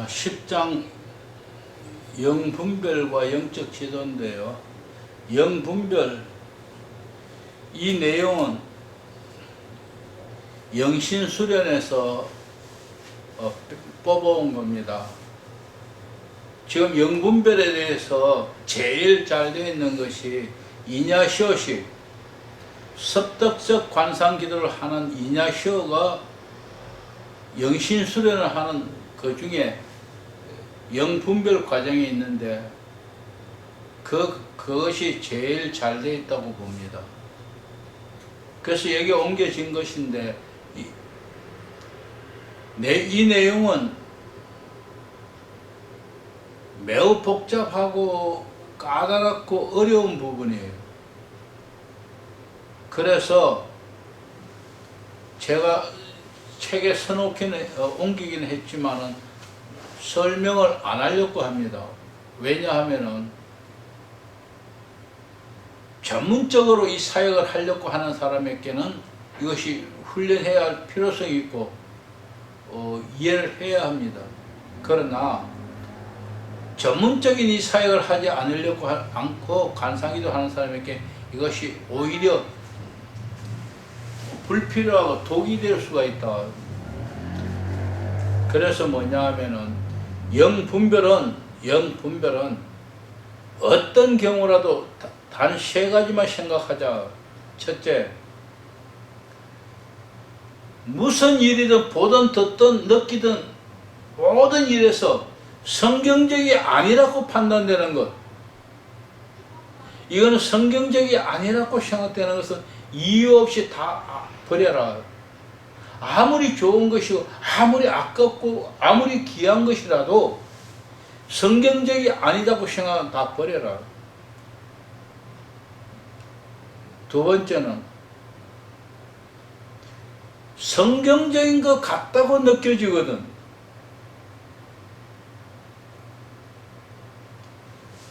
10장 영분별과 영적 지도인데요. 영분별, 이 내용은 영신수련에서 뽑아온 겁니다. 지금 영분별에 대해서 제일 잘 되어 있는 것이 이냐시오식, 섭덕적 관상기도를 하는 이냐시오가 영신수련을 하는 그 중에 영분별 과정이 있는데 그것이 제일 잘 되어 있다고 봅니다. 그래서 여기 옮겨진 것인데 이 내용은 매우 복잡하고 까다롭고 어려운 부분이에요. 그래서 제가 책에 옮기긴 했지만은 설명을 안 하려고 합니다. 왜냐하면은 전문적으로 이 사역을 하려고 하는 사람에게는 이것이 훈련해야 할 필요성이 있고 이해를 해야 합니다. 그러나 전문적인 이 사역을 하지 않고 관상기도 하는 사람에게 이것이 오히려 불필요하고 독이 될 수가 있다. 그래서 뭐냐 하면은 영분별은 어떤 경우라도 단 세 가지만 생각하자. 첫째, 무슨 일이든 보든 듣든 느끼든 모든 일에서 성경적이 아니라고 판단되는 것, 이거는 성경적이 아니라고 생각되는 것은 이유 없이 다 버려라. 아무리 좋은 것이고 아무리 아깝고 아무리 귀한 것이라도 성경적이 아니다고 생각하면 다 버려라. 두 번째는 성경적인 것 같다고 느껴지거든.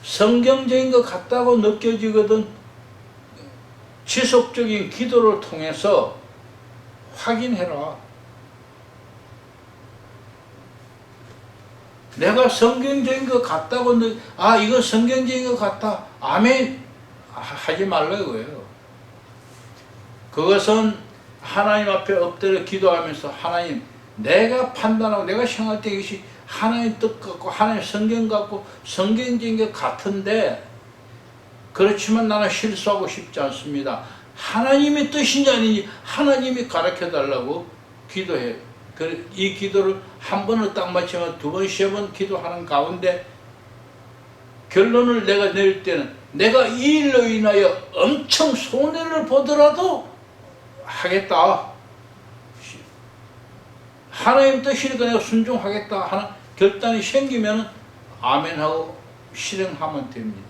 성경적인 것 같다고 느껴지거든. 지속적인 기도를 통해서 확인해라. 내가 성경적인 것 같다고 이건 성경적인 것 같다. 아멘. 하지 말라고요. 그것은 하나님 앞에 엎드려 기도하면서 하나님, 내가 판단하고 내가 생각할 때 이것이 하나님 뜻 같고 하나님 성경 같고 성경적인 것 같은데 그렇지만 나는 실수하고 싶지 않습니다. 하나님의 뜻인지 아닌지 하나님이 가르쳐 달라고 기도해요. 이 기도를 한 번을 딱 마치면 두 번, 세 번 기도하는 가운데 결론을 내가 내릴 때는 내가 이 일로 인하여 엄청 손해를 보더라도 하겠다. 하나님 뜻이니까 내가 순종하겠다 하는 결단이 생기면 아멘하고 실행하면 됩니다.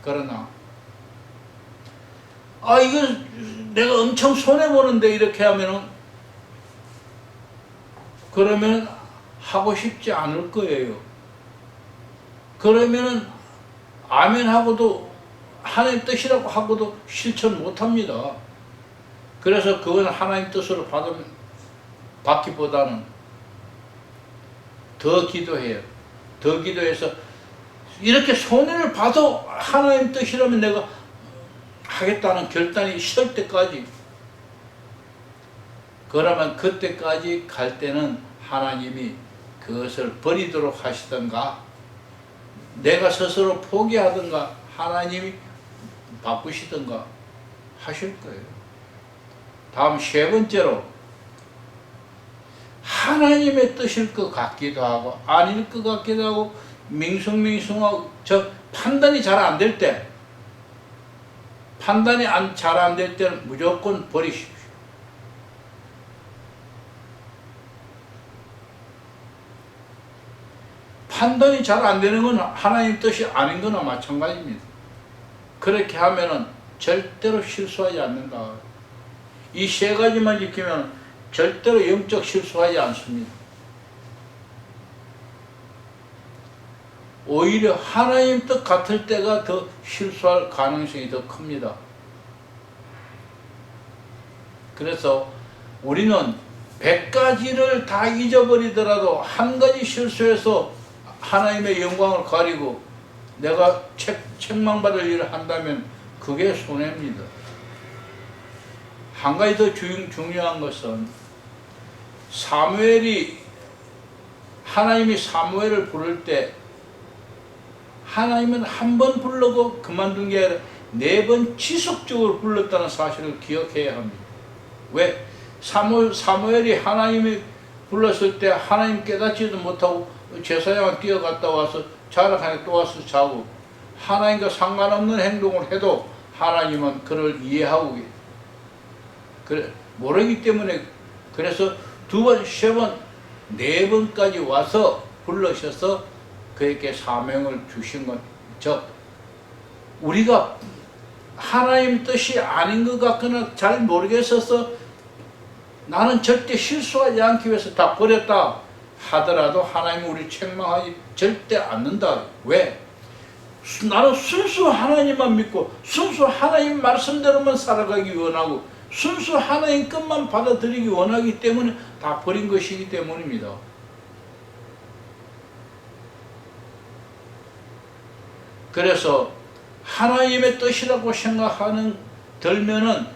그러나 이거 내가 엄청 손해보는데 이렇게 하면은 그러면 하고 싶지 않을 거예요. 그러면은 아멘하고도 하나님 뜻이라고 하고도 실천 못합니다. 그래서 그건 하나님 뜻으로 받기보다는 더 기도해요. 더 기도해서 이렇게 손해를 봐도 하나님 뜻이라면 내가 하겠다는 결단이 설 때까지, 그러면 그때까지 갈 때는 하나님이 그것을 버리도록 하시던가 내가 스스로 포기하던가 하나님이 바꾸시던가 하실 거예요. 다음 세 번째로 하나님의 뜻일 것 같기도 하고 아닐 것 같기도 하고 밍숭밍숭하고 판단이 잘 안 될 때, 판단이 잘 안 될 때는 무조건 버리십시오. 판단이 잘 안 되는 건 하나님 뜻이 아닌 거나 마찬가지입니다. 그렇게 하면은 절대로 실수하지 않는다. 이 세 가지만 지키면 절대로 영적 실수하지 않습니다. 오히려 하나님 뜻 같을 때가 더 실수할 가능성이 더 큽니다. 그래서 우리는 100가지를 다 잊어버리더라도 한 가지 실수해서 하나님의 영광을 가리고 내가 책망받을 일을 한다면 그게 손해입니다. 한 가지 더 중요한 것은 하나님이 사무엘을 부를 때 하나님은 한 번 부르고 그만둔 게 아니라 4번 지속적으로 불렀다는 사실을 기억해야 합니다. 왜? 사무엘이 하나님이 불렀을 때 하나님 깨닫지도 못하고 제사장을 뛰어갔다 와서 자락하에 또 와서 자고 하나님과 상관없는 행동을 해도 하나님은 그를 이해하고 그래 모르기 때문에 그래서 2번, 3번, 4번까지 와서 불러셔서 그에게 사명을 주신 것. 즉 우리가 하나님 뜻이 아닌 것 같거나 잘 모르겠어서 나는 절대 실수하지 않기 위해서 다 버렸다 하더라도 하나님은 우리 책망하지 절대 않는다. 왜? 나는 순수 하나님만 믿고 순수 하나님 말씀대로만 살아가기 원하고 순수 하나님 것만 받아들이기 원하기 때문에 다 버린 것이기 때문입니다. 그래서 하나님의 뜻이라고 생각하는 들면은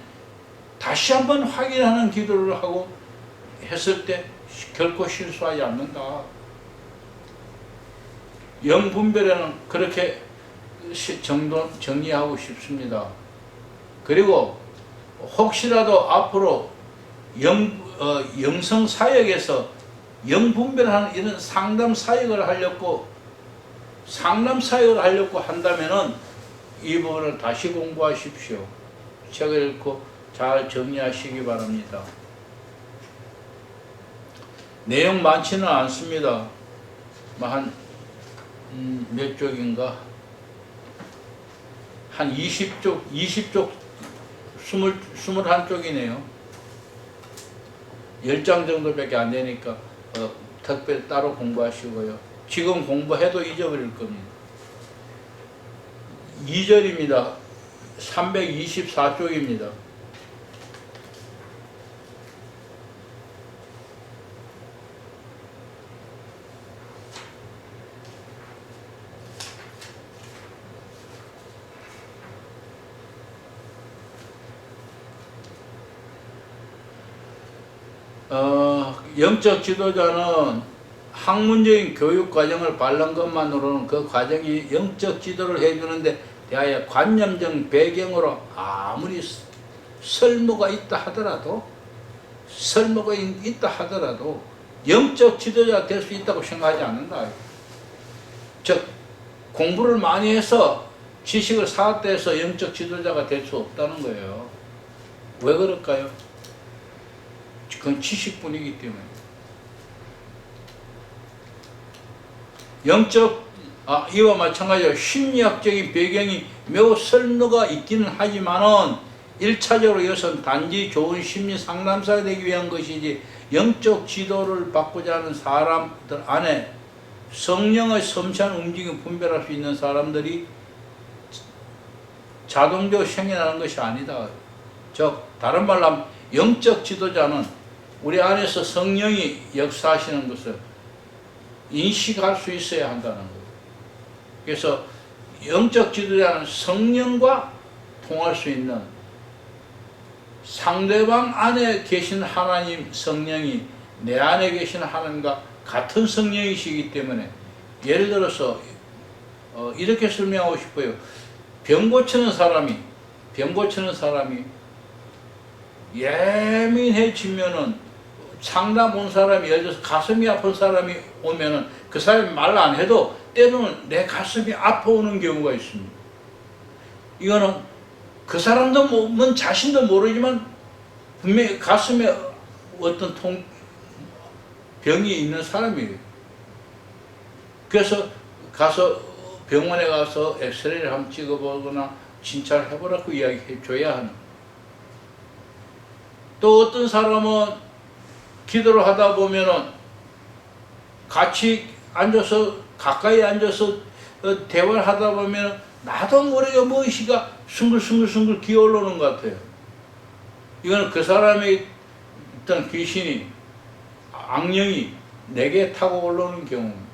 다시 한번 확인하는 기도를 하고 했을 때 결코 실수하지 않는다. 영분별에는 그렇게 정리하고 싶습니다. 그리고 혹시라도 앞으로 영성 사역에서 영분별하는 이런 상담 사역을 하려고 한다면은 이 부분을 다시 공부하십시오. 책을 읽고 잘 정리하시기 바랍니다. 내용 많지는 않습니다. 한 몇 쪽인가? 한 20쪽, 21쪽이네요. 10장 정도밖에 안 되니까 특별히 따로 공부하시고요. 지금 공부해도 잊어버릴 겁니다. 2절입니다. 324쪽입니다. 영적 지도자는 학문적인 교육 과정을 밟는 것만으로는 그 과정이 영적 지도를 해주는데 대하여 관념적 배경으로 아무리 설모가 있다 하더라도 영적 지도자가 될 수 있다고 생각하지 않는다. 즉 공부를 많이 해서 지식을 쌓았다 해서 영적 지도자가 될 수 없다는 거예요. 왜 그럴까요? 그건 지식뿐이기 때문에. 이와 마찬가지로 심리학적인 배경이 매우 설모가 있기는 하지만은 1차적으로 이것은 단지 좋은 심리 상담사가 되기 위한 것이지 영적 지도를 받고자 하는 사람들 안에 성령의 섬세한 움직임을 분별할 수 있는 사람들이 자동적으로 생겨나는 것이 아니다. 즉 다른 말로 하면 영적 지도자는 우리 안에서 성령이 역사하시는 것을 인식할 수 있어야 한다는 거예요. 그래서 영적 지도자는 성령과 통할 수 있는 상대방 안에 계신 하나님 성령이 내 안에 계신 하나님과 같은 성령이시기 때문에 예를 들어서 이렇게 설명하고 싶어요. 병 고치는 사람이 예민해지면은 상담 온 사람이 예를 들어서 가슴이 아픈 사람이 오면은 그 사람이 말 안 해도 때로는 내 가슴이 아파오는 경우가 있습니다. 이거는 그 사람도 자신도 모르지만 분명히 가슴에 어떤 병이 있는 사람이에요. 그래서 병원에 가서 엑스레이를 한번 찍어보거나 진찰을 해보라고 이야기해 줘야 하는. 또 어떤 사람은 기도를 하다 보면은 같이 가까이 앉아서 대화를 하다 보면 나도 모르게 무엇이가 숭글숭글 기어오르는 것 같아요. 이거는 그 사람의 어떤 귀신이 악령이 내게 타고 올라오는 경우입니다.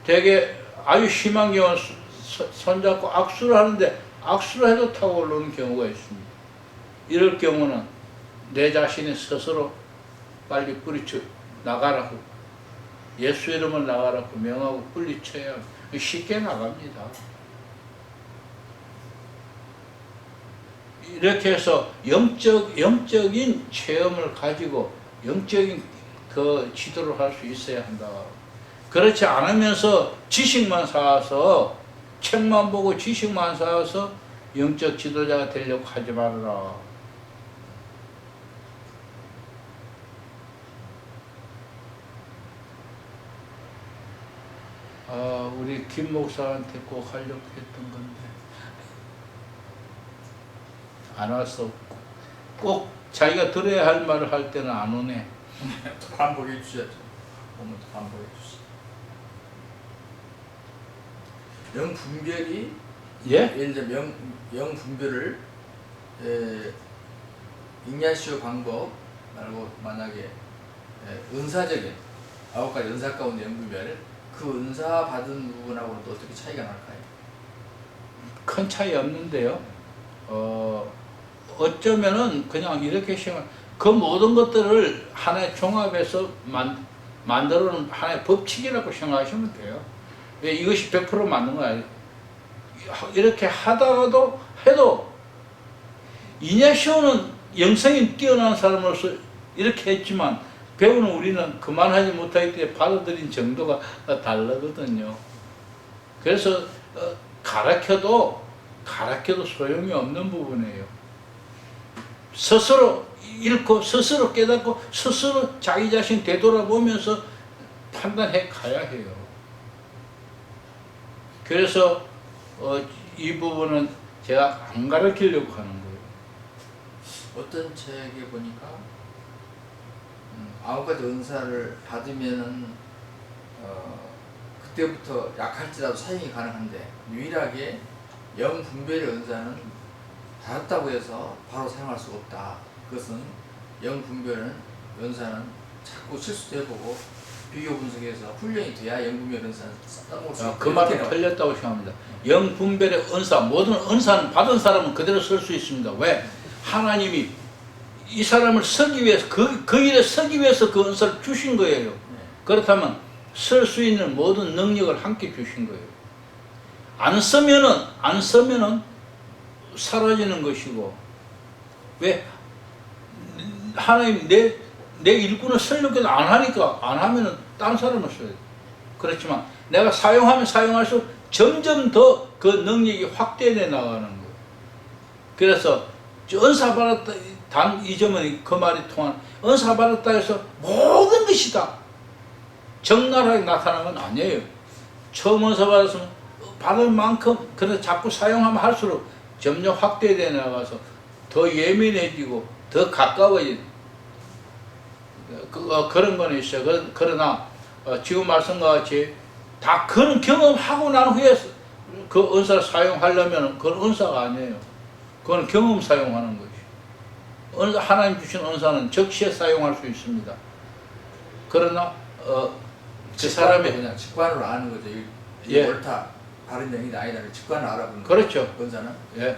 되게 아주 심한 경우는 손잡고 악수를 하는데 악수를 해도 타고 올라오는 경우가 있습니다. 이럴 경우는 내 자신이 스스로 빨리 뿌리쳐 나가라고, 예수 이름을 나가라고 명하고 뿌리쳐야 쉽게 나갑니다. 이렇게 해서 영적인 체험을 가지고 영적인 그 지도를 할 수 있어야 한다. 그렇지 않으면서 지식만 쌓아서 책만 보고 지식만 쌓아서 영적 지도자가 되려고 하지 말아라. 우리 김 목사한테 꼭 하려고 했던 건데 안 왔어. 꼭 자기가 들어야 할 말을 할 때는 안 오네. 또 반복해 주셔야죠. 오면 또 반복해 주시죠. 영 분별이 예? 예를 들면 영 분별을 ignacio 방법 말고 만약에 은사적인 9가지 은사 가운데 영 분별, 그 은사 받은 부분하고는 또 어떻게 차이가 날까요? 큰 차이 없는데요. 어쩌면은 그냥 이렇게 생각, 그 모든 것들을 하나의 종합해서 만들어 놓은 하나의 법칙이라고 생각하시면 돼요. 왜 이것이 100% 맞는 거 아니에요. 이렇게 하다가도 해도 이냐시오는 영성이 뛰어난 사람으로서 이렇게 했지만 배우는 우리는 그만하지 못하기 때문에 받아들인 정도가 다르거든요. 그래서 가르쳐도 소용이 없는 부분이에요. 스스로 읽고 스스로 깨닫고 스스로 자기 자신 되돌아보면서 판단해 가야 해요. 그래서 이 부분은 제가 안 가르치려고 하는 거예요. 어떤 책에 보니까 9가지 은사를 받으면은 그때부터 약할지라도 사용이 가능한데 유일하게 영 분별의 은사는 받았다고 해서 바로 사용할 수가 없다. 그것은 영 분별은 은사는 자꾸 실수도 해보고 비교 분석해서 훈련이 돼야 영 분별 은사는 써먹을 수 있다. 그 말은 틀렸다고 생각합니다. 영 분별의 은사, 모든 은사는 받은 사람은 그대로 쓸 수 있습니다. 왜? 하나님이 이 사람을 쓰기 위해서 그 일에 쓰기 위해서 그 은사를 주신 거예요. 그렇다면 쓸 수 있는 모든 능력을 함께 주신 거예요. 안 쓰면은 사라지는 것이고, 왜? 하나님 내 일꾼을 쓰려고 해도 안 하니까, 안 하면은 딴 사람을 써야 돼. 그렇지만 내가 사용하면 사용할수록 점점 더 그 능력이 확대돼 나가는 거예요. 그래서 은사 받았다, 단 이 점은 그 말이 통한, 은사 받았다 해서 모든 것이 다 적나라하게 나타나는 건 아니에요. 처음 은사 받았으면 받을 만큼, 그래서 자꾸 사용하면 할수록 점점 확대돼 나가서 더 예민해지고 더 가까워지는 그런 거는 있어요. 그러나 지금 말씀과 같이 다 그런 경험하고 난 후에 그 은사를 사용하려면 그건 은사가 아니에요. 그건 경험 사용하는 것이. 하나님 주신 은사는 적시에 사용할 수 있습니다. 그러나 그 사람이 그냥 직관으로 아는 거죠. 예. 옳다, 바른 영이다 아니다 직관을 알아보는 거죠. 그렇죠. 은사는. 예.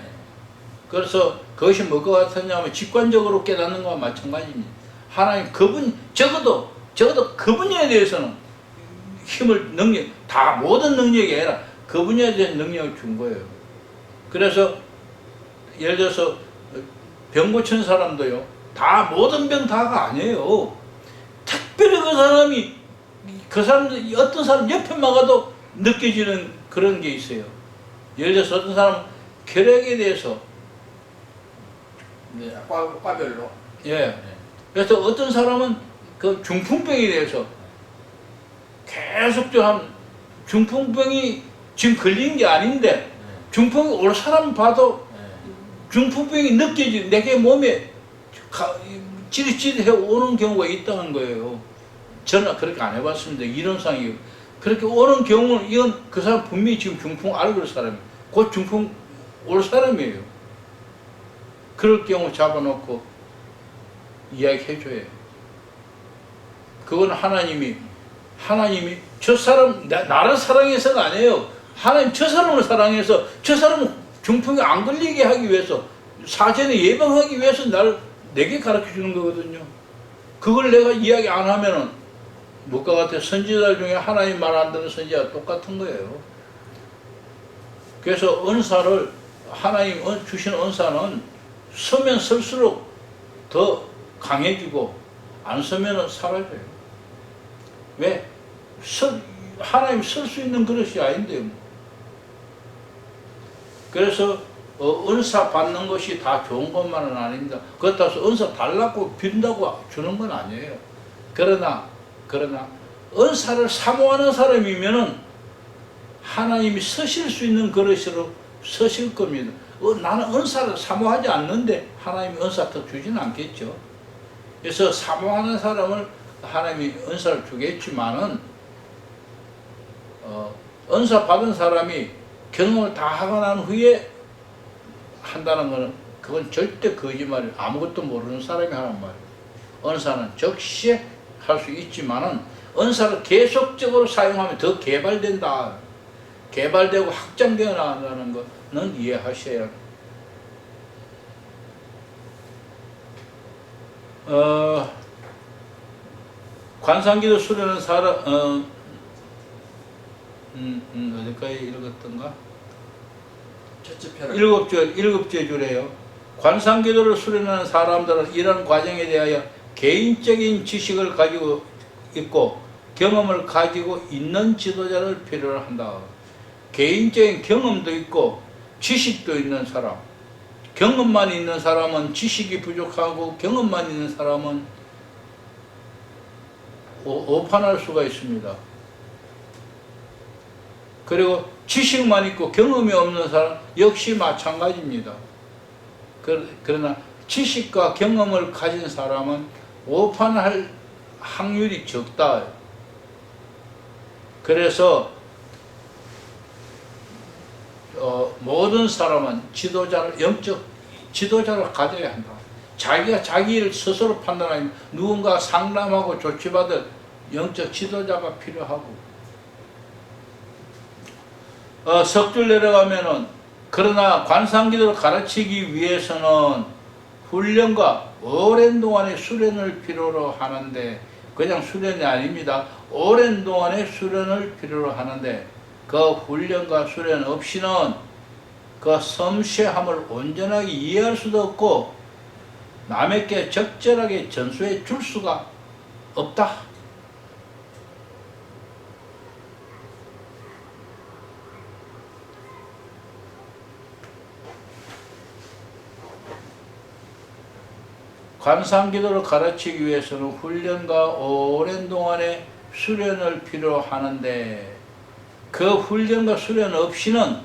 그래서 그것이 뭐가 같았냐면 직관적으로 깨닫는 것과 마찬가지입니다. 하나님 적어도 그 분야에 대해서는 능력, 다 모든 능력이 아니라 그 분야에 대한 능력을 준 거예요. 그래서 예를 들어서 병 고치는 사람도요, 다 모든 병 다가 아니에요. 특별히 그 사람 어떤 사람 옆에만 가도 느껴지는 그런 게 있어요. 예를 들어서 어떤 사람은 혈액에 대해서, 네, 과별로. 예. 그래서 어떤 사람은 그 중풍병에 대해서 계속 중풍병이 지금 걸린 게 아닌데 중풍이 올 사람 봐도 중풍병이 느껴지는, 내게 몸에 찌릿찌릿해 오는 경우가 있다는 거예요. 저는 그렇게 안 해봤습니다. 이론상이요. 그렇게 오는 경우는 이건 그 사람 분명히 지금 중풍 알고 있는 사람이에요. 곧 중풍 올 사람이에요. 그럴 경우 잡아놓고 이야기해줘야 해요. 그건 하나님이 저 사람 나를 사랑해서가 아니에요. 하나님 저 사람을 사랑해서 저 사람 중풍에 안 걸리게 하기 위해서, 사전에 예방하기 위해서 내게 가르쳐 주는 거거든요. 그걸 내가 이야기 안 하면은 뭐가 같아? 선지자 중에 하나님 말 안 듣는 선지자가 똑같은 거예요. 그래서 은사를, 하나님 주신 은사는 서면 설수록 더 강해지고 안 서면은 사라져요. 왜? 하나님 설 수 있는 그릇이 아닌데요. 그래서 은사 받는 것이 다 좋은 것만은 아닙니다. 그렇다고 해서 은사 달라고 빈다고 주는 건 아니에요. 그러나 은사를 사모하는 사람이면은 하나님이 서실 수 있는 그릇으로 서실 겁니다. 나는 은사를 사모하지 않는데 하나님이 은사 더 주지는 않겠죠. 그래서 사모하는 사람을 하나님이 은사를 주겠지만은 은사 받은 사람이 경험을 다 하고 난 후에 한다는 것은 그건 절대 거짓말이에요. 아무것도 모르는 사람이 하는 말이에요. 은사는 즉시 할 수 있지만은 은사를 계속적으로 사용하면 더 개발된다. 개발되고 확장되어 나간다는 것은 이해하셔야 해요. 관상기도 수련은 어디까지 읽었던가? 첫째 편을 일곱째 줄에요. 관상기도를 수련하는 사람들은 이런 과정에 대하여 개인적인 지식을 가지고 있고 경험을 가지고 있는 지도자를 필요로 한다. 개인적인 경험도 있고 지식도 있는 사람. 경험만 있는 사람은 지식이 부족하고 경험만 있는 사람은 오판할 수가 있습니다. 그리고 지식만 있고 경험이 없는 사람 역시 마찬가지입니다. 그러나 지식과 경험을 가진 사람은 오판할 확률이 적다. 그래서 모든 사람은 영적 지도자를 가져야 한다. 자기가 자기를 스스로 판단하면 누군가 상담하고 조치받을 영적 지도자가 필요하고, 석줄 내려가면은, 그러나 관상기도를 가르치기 위해서는 훈련과 오랜 동안의 수련을 필요로 하는데, 그냥 수련이 아닙니다. 오랜 동안의 수련을 필요로 하는데, 그 훈련과 수련 없이는 그 섬세함을 온전하게 이해할 수도 없고 남에게 적절하게 전수해 줄 수가 없다. 관상기도를 가르치기 위해서는 훈련과 오랜 동안의 수련을 필요로 하는데, 그 훈련과 수련 없이는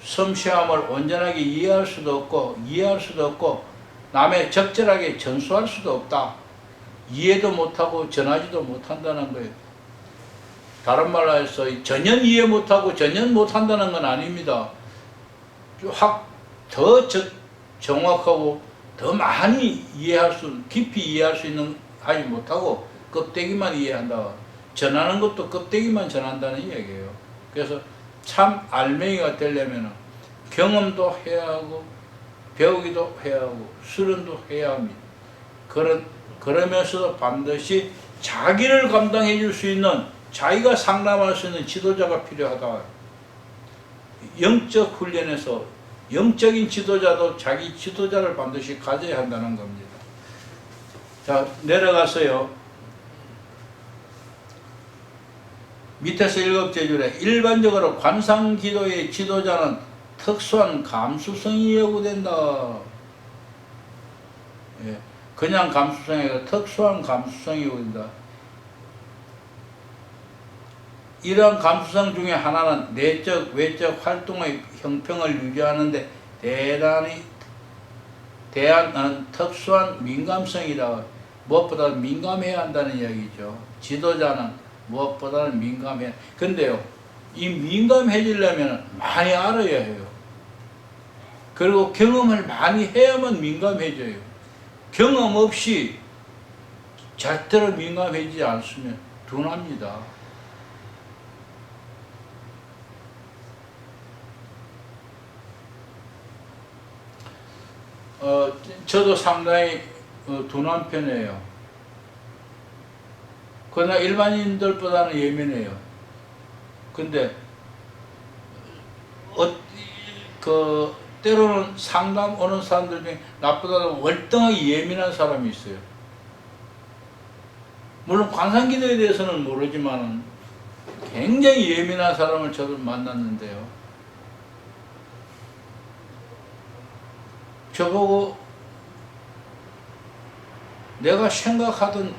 섬세함을 온전하게 이해할 수도 없고 남의 적절하게 전수할 수도 없다. 이해도 못하고 전하지도 못한다는 거예요. 다른 말로 해서 전혀 이해 못하고 전혀 못한다는 건 아닙니다. 더 정확하고 더 많이 깊이 이해할 수 있는 하지 못하고 껍데기만 이해한다. 전하는 것도 껍데기만 전한다는 얘기예요. 그래서 참 알맹이가 되려면 경험도 해야 하고 배우기도 해야 하고 수련도 해야 합니다. 그러면서도 반드시 자기를 감당해 줄 수 있는, 자기가 상담할 수 있는 지도자가 필요하다. 영적 훈련에서 영적인 지도자도 자기 지도자를 반드시 가져야 한다는 겁니다. 자, 내려가서요. 밑에서 7째 줄에 일반적으로 관상기도의 지도자는 특수한 감수성이 요구된다. 예, 그냥 감수성이 아니라 특수한 감수성이 요구된다. 이러한 감수성 중에 하나는 내적, 외적 활동의 형평을 유지하는데 대한 특수한 민감성이다. 무엇보다는 민감해야 한다는 이야기죠. 지도자는 무엇보다는 민감해. 근데요, 이 민감해지려면 많이 알아야 해요. 그리고 경험을 많이 해야만 민감해져요. 경험 없이 절대로 민감해지지 않으면 둔합니다. 저도 상당히 둔한 편이에요. 그러나 일반인들보다는 예민해요. 근데 때로는 상담 오는 사람들 중에 나보다 월등하게 예민한 사람이 있어요. 물론 관상기도에 대해서는 모르지만 굉장히 예민한 사람을 저도 만났는데요. 저보고 내가 생각하던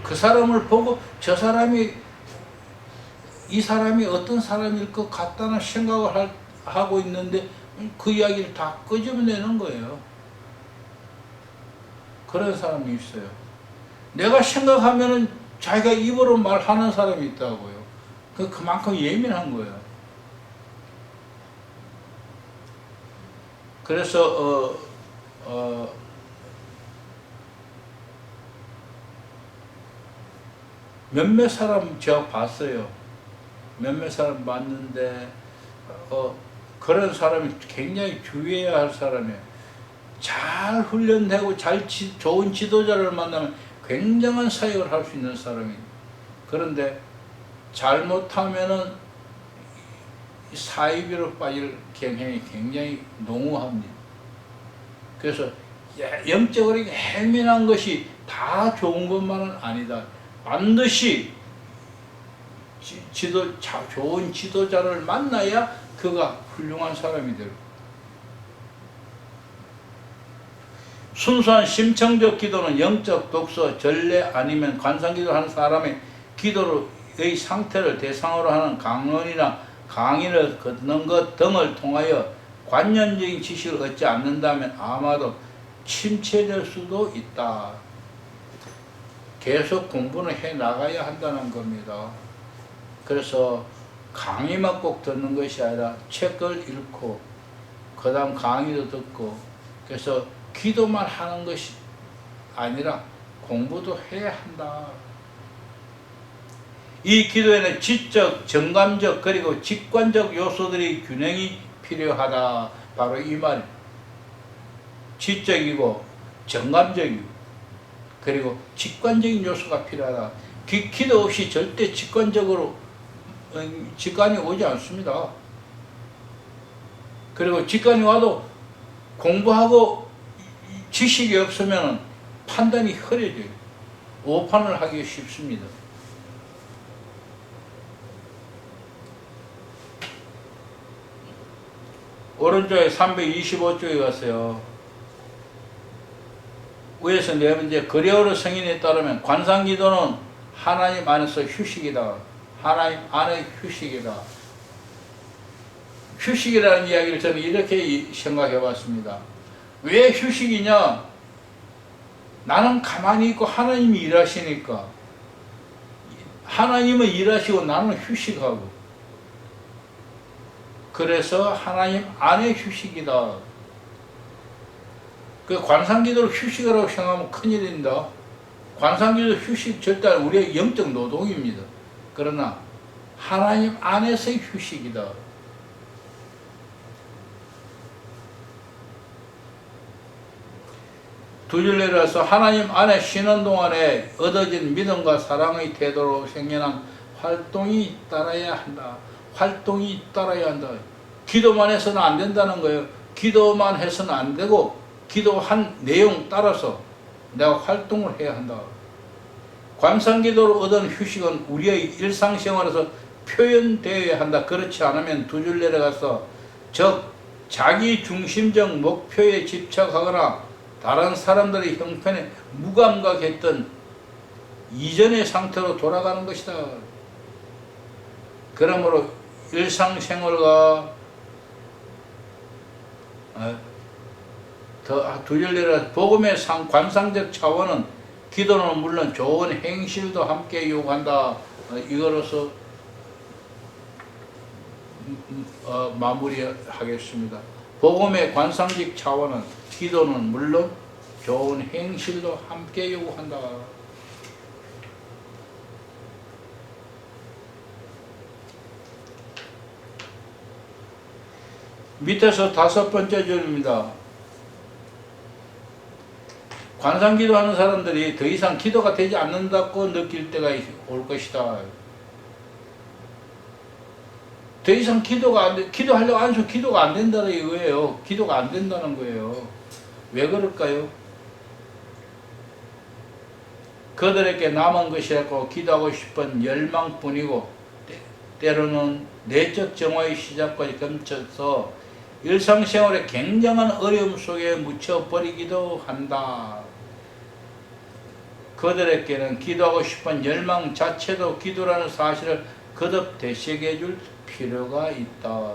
그 사람을 보고 이 사람이 어떤 사람일 것 같다는 생각을 하고 있는데 그 이야기를 다 끄집어내는 거예요. 그런 사람이 있어요. 내가 생각하면은 자기가 입으로 말하는 사람이 있다고요. 그만큼 예민한 거예요. 그래서 몇몇 사람 제가 봤어요. 몇몇 사람 봤는데 그런 사람이 굉장히 주의해야 할 사람이에요. 잘 훈련되고 좋은 지도자를 만나면 굉장한 사역을 할 수 있는 사람이에요. 그런데 잘못하면은 사이비로 빠질 경향이 굉장히 농후합니다. 그래서 영적으로 예민한 것이 다 좋은 것만은 아니다. 반드시 좋은 지도자를 만나야 그가 훌륭한 사람이 되고, 순수한 심청적 기도는 영적 독서, 전례 아니면 관상기도 하는 사람의 기도의 상태를 대상으로 하는 강론이나 강의를 걷는 것 등을 통하여 관념적인 지식을 얻지 않는다면 아마도 침체될 수도 있다. 계속 공부는 해 나가야 한다는 겁니다. 그래서 강의만 꼭 듣는 것이 아니라 책을 읽고 그 다음 강의도 듣고, 그래서 기도만 하는 것이 아니라 공부도 해야 한다. 이 기도에는 지적, 정감적 그리고 직관적 요소들의 균형이 필요하다. 바로 이 말이에요. 지적이고 정감적이고 그리고 직관적인 요소가 필요하다. 기도 없이 절대 직관이 오지 않습니다. 그리고 직관이 와도 공부하고 지식이 없으면 판단이 흐려져요. 오판을 하기 쉽습니다. 오른쪽에 325쪽에 가세요. 위에서 네 번째, 그레오르 성인에 따르면 관상기도는 하나님 안에서 휴식이다. 하나님 안의 휴식이다. 휴식이라는 이야기를 저는 이렇게 생각해 봤습니다. 왜 휴식이냐? 나는 가만히 있고 하나님이 일하시니까. 하나님은 일하시고 나는 휴식하고. 그래서 하나님 안의 휴식이다. 그 관상기도를 휴식이라고 생각하면 큰일입니다. 관상기도 휴식 절대 우리의 영적 노동입니다. 그러나 하나님 안에서의 휴식이다. 두 줄내려서 하나님 안에 쉬는 동안에 얻어진 믿음과 사랑의 태도로 생겨난 활동이 따라야 한다. 활동이 따라야 한다. 기도만 해서는 안 된다는 거예요. 기도만 해서는 안 되고 기도한 내용 따라서 내가 활동을 해야 한다. 관상기도로 얻은 휴식은 우리의 일상생활에서 표현되어야 한다. 그렇지 않으면 두 줄 내려가서 즉 자기 중심적 목표에 집착하거나 다른 사람들의 형편에 무감각했던 이전의 상태로 돌아가는 것이다. 그러므로 일상생활과 두 줄 내려 복음의 관상적 차원은 기도는 물론 좋은 행실도 함께 요구한다. 이거로서 마무리하겠습니다. 복음의 관상직 차원은 기도는 물론 좋은 행실도 함께 요구한다. 밑에서 5번째 줄입니다. 관상기도 하는 사람들이 더 이상 기도가 되지 않는다고 느낄 때가 올 것이다. 더 이상 기도가 안 돼, 기도하려고 하면서 기도가 안 된다는 이거예요. 기도가 안 된다는 거예요. 왜 그럴까요? 그들에게 남은 것이라고 기도하고 싶은 열망뿐이고 때로는 내적 정화의 시작까지 감춰서 일상생활의 굉장한 어려움 속에 묻혀버리기도 한다. 그들에게는 기도하고 싶은 열망 자체도 기도라는 사실을 거듭 되새겨 줄 필요가 있다.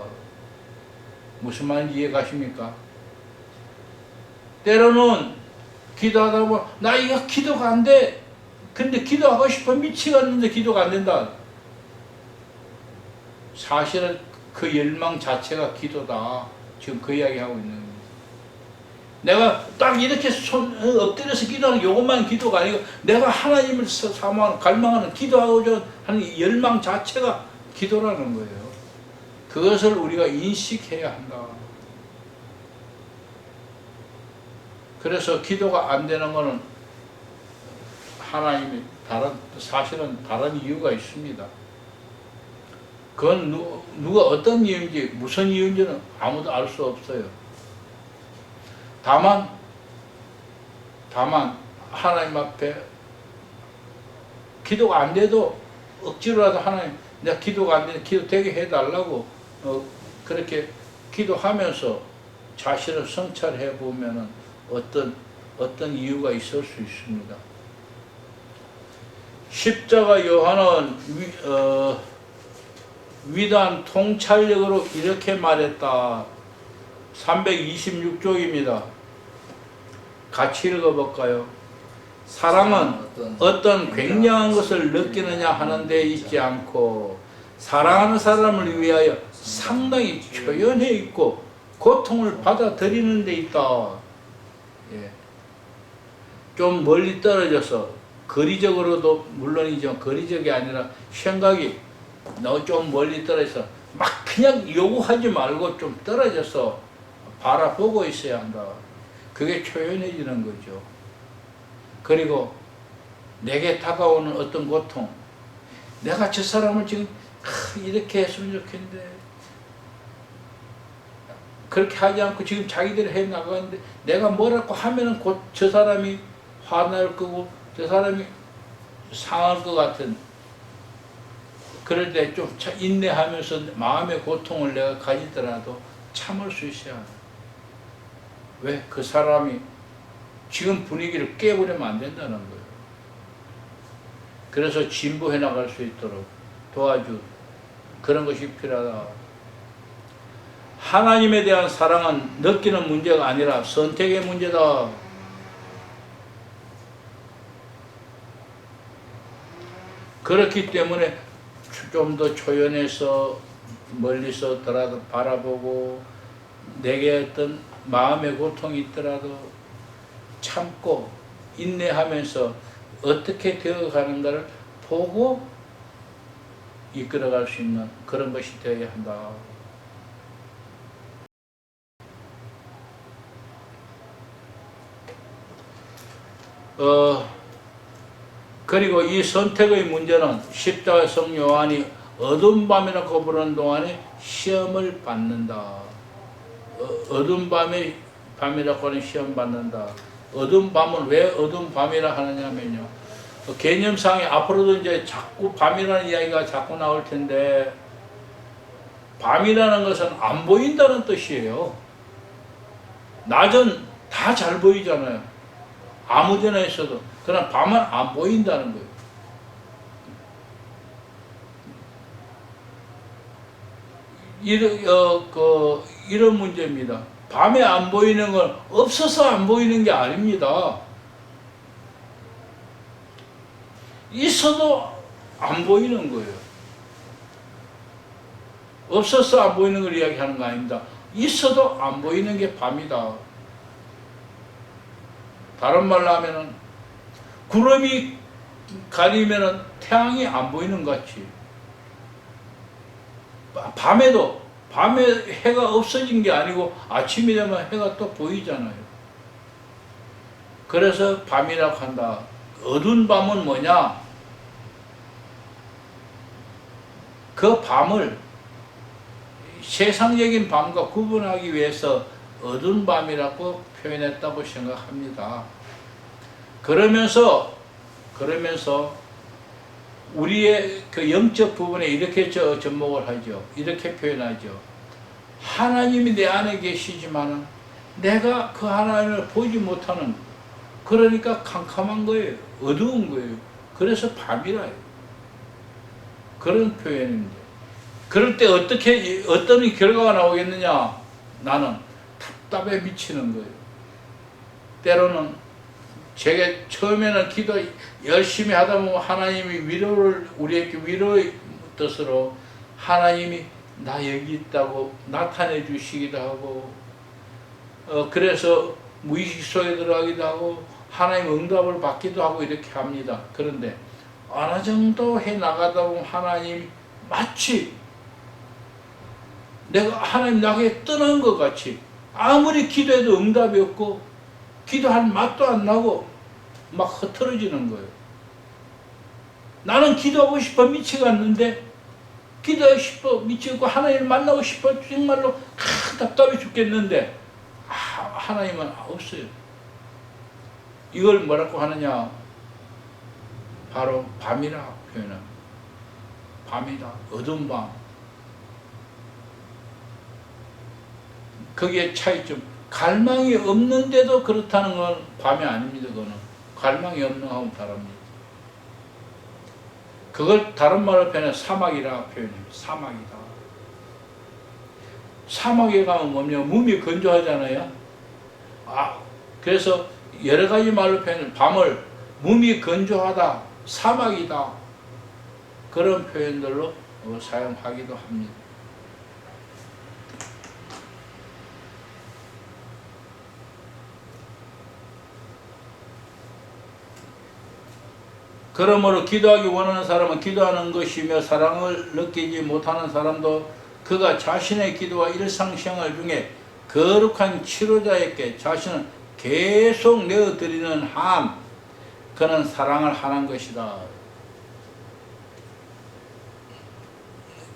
무슨 말인지 이해 가십니까? 때로는 기도하다 보면 나 이거 기도가 안 돼. 근데 기도하고 싶어 미치겠는데 기도가 안 된다. 사실은 그 열망 자체가 기도다. 지금 그 이야기 하고 있는 겁니다. 내가 딱 이렇게 엎드려서 기도하는 요것만 기도가 아니고 내가 하나님을 사모하는 갈망하는 기도하고자 하는 열망 자체가 기도라는 거예요. 그것을 우리가 인식해야 한다. 그래서 기도가 안 되는 것은 하나님이 사실은 다른 이유가 있습니다. 그건 누가 어떤 이유인지 무슨 이유인지는 아무도 알 수 없어요. 다만 하나님 앞에 기도가 안 돼도 억지로라도 하나님 내가 기도가 안 되는 기도 되게 해달라고 그렇게 기도하면서 자신을 성찰해 보면은 어떤 이유가 있을 수 있습니다. 십자가 요한은 위대한 통찰력으로 이렇게 말했다. 326쪽입니다. 같이 읽어볼까요? 사랑은 어떤 굉장한 것을 느끼느냐 하는 데 있지 않고 사랑하는 사람을 위하여 상당히 초연해 있고 고통을 받아들이는 데 있다. 예. 좀 멀리 떨어져서 거리적으로도 물론이죠. 거리적이 아니라 생각이 너 좀 멀리 떨어져서 막 그냥 요구하지 말고 좀 떨어져서 바라보고 있어야 한다. 그게 초연해지는 거죠. 그리고 내게 다가오는 어떤 고통, 내가 저 사람을 지금 이렇게 했으면 좋겠는데 그렇게 하지 않고 지금 자기들이 해 나가는데 내가 뭐라고 하면은 곧 저 사람이 화날 거고 저 사람이 상할 것 같은 그럴 때 좀 인내하면서 마음의 고통을 내가 가지더라도 참을 수 있어야 한다. 왜? 그 사람이 지금 분위기를 깨버리면 안 된다는 거예요. 그래서 진보해 나갈 수 있도록 도와줄 그런 것이 필요하다. 하나님에 대한 사랑은 느끼는 문제가 아니라 선택의 문제다. 그렇기 때문에 좀 더 초연해서 멀리서더라도 바라보고 내게 어떤 마음의 고통이 있더라도 참고 인내하면서 어떻게 되어가는가를 보고 이끌어갈 수 있는 그런 것이 되어야 한다. 그리고 이 선택의 문제는 십자가 성 요한이 어두운 밤이라고 부르는 동안에 시험을 받는다. 어두운 밤이라고 하는 시험 받는다. 어두운 밤은 왜 어두운 밤이라 하느냐면요. 개념상에 앞으로도 이제 자꾸 밤이라는 이야기가 자꾸 나올 텐데 밤이라는 것은 안 보인다는 뜻이에요. 낮은 다 잘 보이잖아요. 아무 데나 있어도. 그러나 밤은 안 보인다는 거예요. 이런 문제입니다. 밤에 안 보이는 건 없어서 안 보이는 게 아닙니다. 있어도 안 보이는 거예요. 없어서 안 보이는 걸 이야기하는 거 아닙니다. 있어도 안 보이는 게 밤이다. 다른 말로 하면은 구름이 가리면은 태양이 안 보이는 것 같이 밤에도 밤에 해가 없어진 게 아니고 아침이 되면 해가 또 보이잖아요. 그래서 밤이라고 한다. 어두운 밤은 뭐냐? 그 밤을 세상적인 밤과 구분하기 위해서 어두운 밤이라고 표현했다고 생각합니다. 그러면서 우리의 그 영적 부분에 이렇게 접목을 하죠. 이렇게 표현하죠. 하나님이 내 안에 계시지만은 내가 그 하나님을 보지 못하는, 그러니까 캄캄한 거예요. 어두운 거예요. 그래서 밤이라요. 그런 표현입니다. 그럴 때 어떤 결과가 나오겠느냐? 나는 답답해 미치는 거예요. 때로는 제가 처음에는 기도 열심히 하다 보면 하나님이 우리에게 위로의 뜻으로 하나님이 나 여기 있다고 나타내 주시기도 하고, 그래서 무의식 속에 들어가기도 하고 하나님 응답을 받기도 하고 이렇게 합니다. 그런데 어느 정도 해 나가다 보면 하나님이 마치 내가 하나님 나에게 떠난 것 같이 아무리 기도해도 응답이 없고 기도할 맛도 안 나고 막 흐트러지는 거예요. 나는 기도하고 싶어 미치겠는데, 기도하고 싶어 미치고 하나님을 만나고 싶어 정말로 답답해 죽겠는데 하나님은 없어요. 이걸 뭐라고 하느냐? 바로 밤이라 표현합니다. 밤이다. 어두운 밤. 거기에 차이점. 갈망이 없는데도 그렇다는 건 밤이 아닙니다. 그거는 갈망이 없는 하면 다릅니다. 그걸 다른 말로 표현해 사막이라 표현합니다. 사막이다. 사막에 가면 뭐냐? 몸이 건조하잖아요. 그래서 여러 가지 말로 표현해 밤을 몸이 건조하다, 사막이다, 그런 표현들로 사용하기도 합니다. 그러므로 기도하기 원하는 사람은 기도하는 것이며 사랑을 느끼지 못하는 사람도 그가 자신의 기도와 일상생활 중에 거룩한 치료자에게 자신을 계속 내어드리는 한 그는 사랑을 하는 것이다.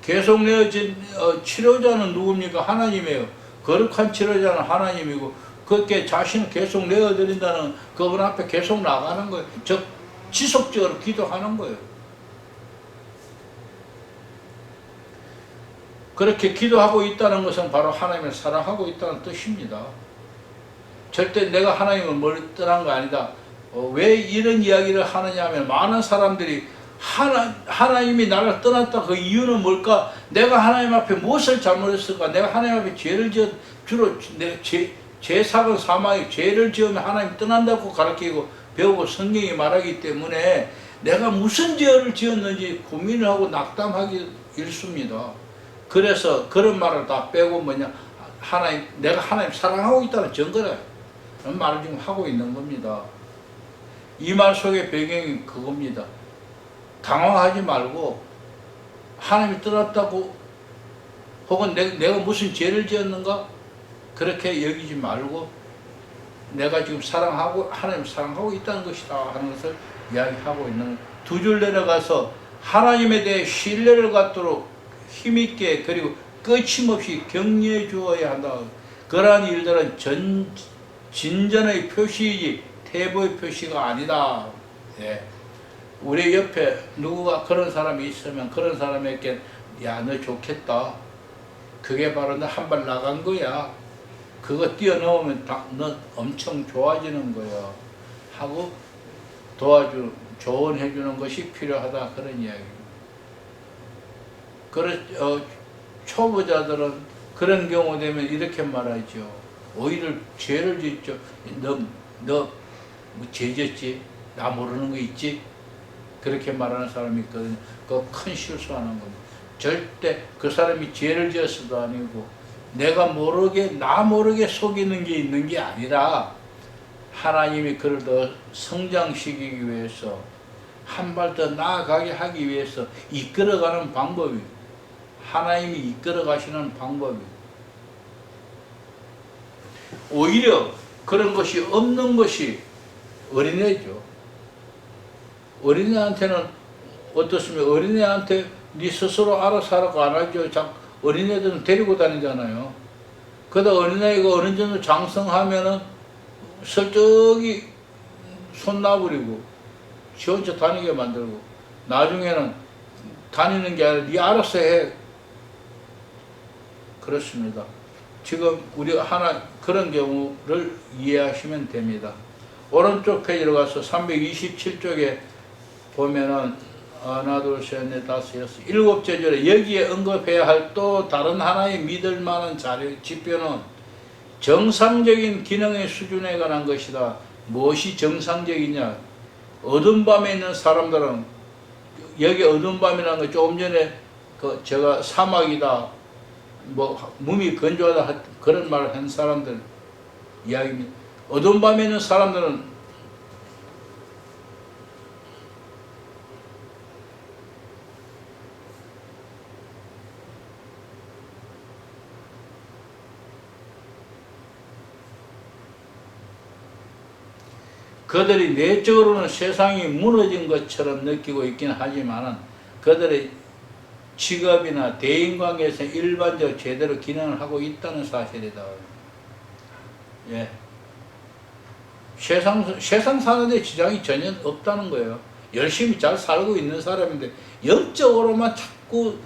계속 내어진 치료자는 누굽니까? 하나님이에요. 거룩한 치료자는 하나님이고, 그렇게 자신을 계속 내어드린다는 그분 앞에 계속 나가는 거예요. 즉 지속적으로 기도하는 거예요. 그렇게 기도하고 있다는 것은 바로 하나님을 사랑하고 있다는 뜻입니다. 절대 내가 하나님을 멀리 떠난 거 아니다. 왜 이런 이야기를 하느냐 하면 많은 사람들이 하나님이 나를 떠났다, 그 이유는 뭘까? 내가 하나님 앞에 무엇을 잘못했을까? 내가 하나님 앞에 죄를 지은, 주로 죄사건 사망에 죄를 지으면 하나님 떠난다고 가르치고 배우고 성경이 말하기 때문에 내가 무슨 죄를 지었는지 고민을 하고 낙담하기 일쑤입니다. 그래서 그런 말을 다 빼고 뭐냐, 내가 하나님 사랑하고 있다는 증거라, 그런 말을 지금 하고 있는 겁니다. 이 말 속의 배경이 그겁니다. 당황하지 말고 하나님이 떠났다고 혹은 내가 무슨 죄를 지었는가 그렇게 여기지 말고 내가 지금 하나님 사랑하고 있다는 것이다 하는 것을 이야기하고 있는, 두 줄 내려가서 하나님에 대해 신뢰를 갖도록 힘있게 그리고 끊임없이 격려해 주어야 한다. 그러한 일들은 진전의 표시이지 태보의 표시가 아니다. 예. 우리 옆에 누구가 그런 사람이 있으면 그런 사람에게 야, 너 좋겠다. 그게 바로 너 한 발 나간 거야. 그거 뛰어넘으면 너 엄청 좋아지는 거야. 하고 조언해 주는 것이 필요하다. 그런 이야기입니다. 초보자들은 그런 경우 되면 이렇게 말하죠. 오히려 죄를 짓죠. 너 뭐 죄 짓지? 나 모르는 거 있지? 그렇게 말하는 사람이 있거든요. 그거 큰 실수하는 겁니다. 절대 그 사람이 죄를 지었어도 아니고 내가 모르게 나 모르게 속이는 게 있는 게 아니라 하나님이 그를 더 성장시키기 위해서 한 발 더 나아가게 하기 위해서 이끌어가는 방법이 하나님이 이끌어 가시는 방법이 오히려 그런 것이 없는 것이 어린애죠. 어린애한테는 어떻습니까? 어린애한테 네 스스로 알아서 하라고 안 하죠. 어린애들은 데리고 다니잖아요. 그러다 어린아이가 어느 정도 장성하면은 설득이 손 놔버리고 지 혼자 다니게 만들고 나중에는 다니는 게 아니라 네 알아서 해. 그렇습니다. 지금 우리가 하나 그런 경우를 이해하시면 됩니다. 오른쪽 페이지로 가서 327쪽에 보면은 하나 둘셋넷 다섯 여섯 일곱째 절에 여기에 언급해야 할 또 다른 하나의 믿을 만한 지표는 정상적인 기능의 수준에 관한 것이다. 무엇이 정상적이냐? 어두운 밤에 있는 사람들은 여기 어두운 밤이라는 거 조금 전에 제가 사막이다 뭐 몸이 건조하다 그런 말을 한 사람들 이야기입니다. 어두운 밤에 있는 사람들은 그들이 내적으로는 세상이 무너진 것처럼 느끼고 있긴 하지만은 그들의 직업이나 대인관계에서 일반적으로 제대로 기능을 하고 있다는 사실이다. 예. 세상 사는데 지장이 전혀 없다는 거예요. 열심히 잘 살고 있는 사람인데 영적으로만 자꾸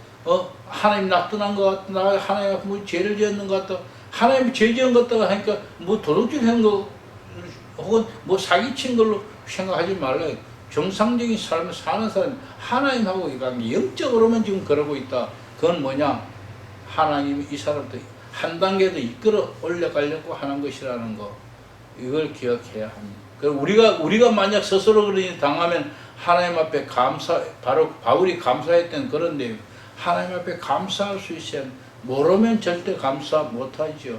하나님 나타난 것 같다, 하나님 뭐 죄를 지었는 것 같다, 하나님 죄 지은 것 같다 하니까 뭐 도둑질 한 거 혹은 뭐 사기친 걸로 생각하지 말라. 정상적인 삶을 사는 사람 하나님하고 이 관계 영적으로만 지금 그러고 있다. 그건 뭐냐? 하나님이 이 사람들 한 단계 더 이끌어 올려가려고 하는 것이라는 거. 이걸 기억해야 합니다. 그리고 우리가 만약 스스로 그러니 당하면 하나님 앞에 바로 바울이 감사했던 그런 내용. 하나님 앞에 감사할 수 있어야 모르면 절대 감사 못하죠.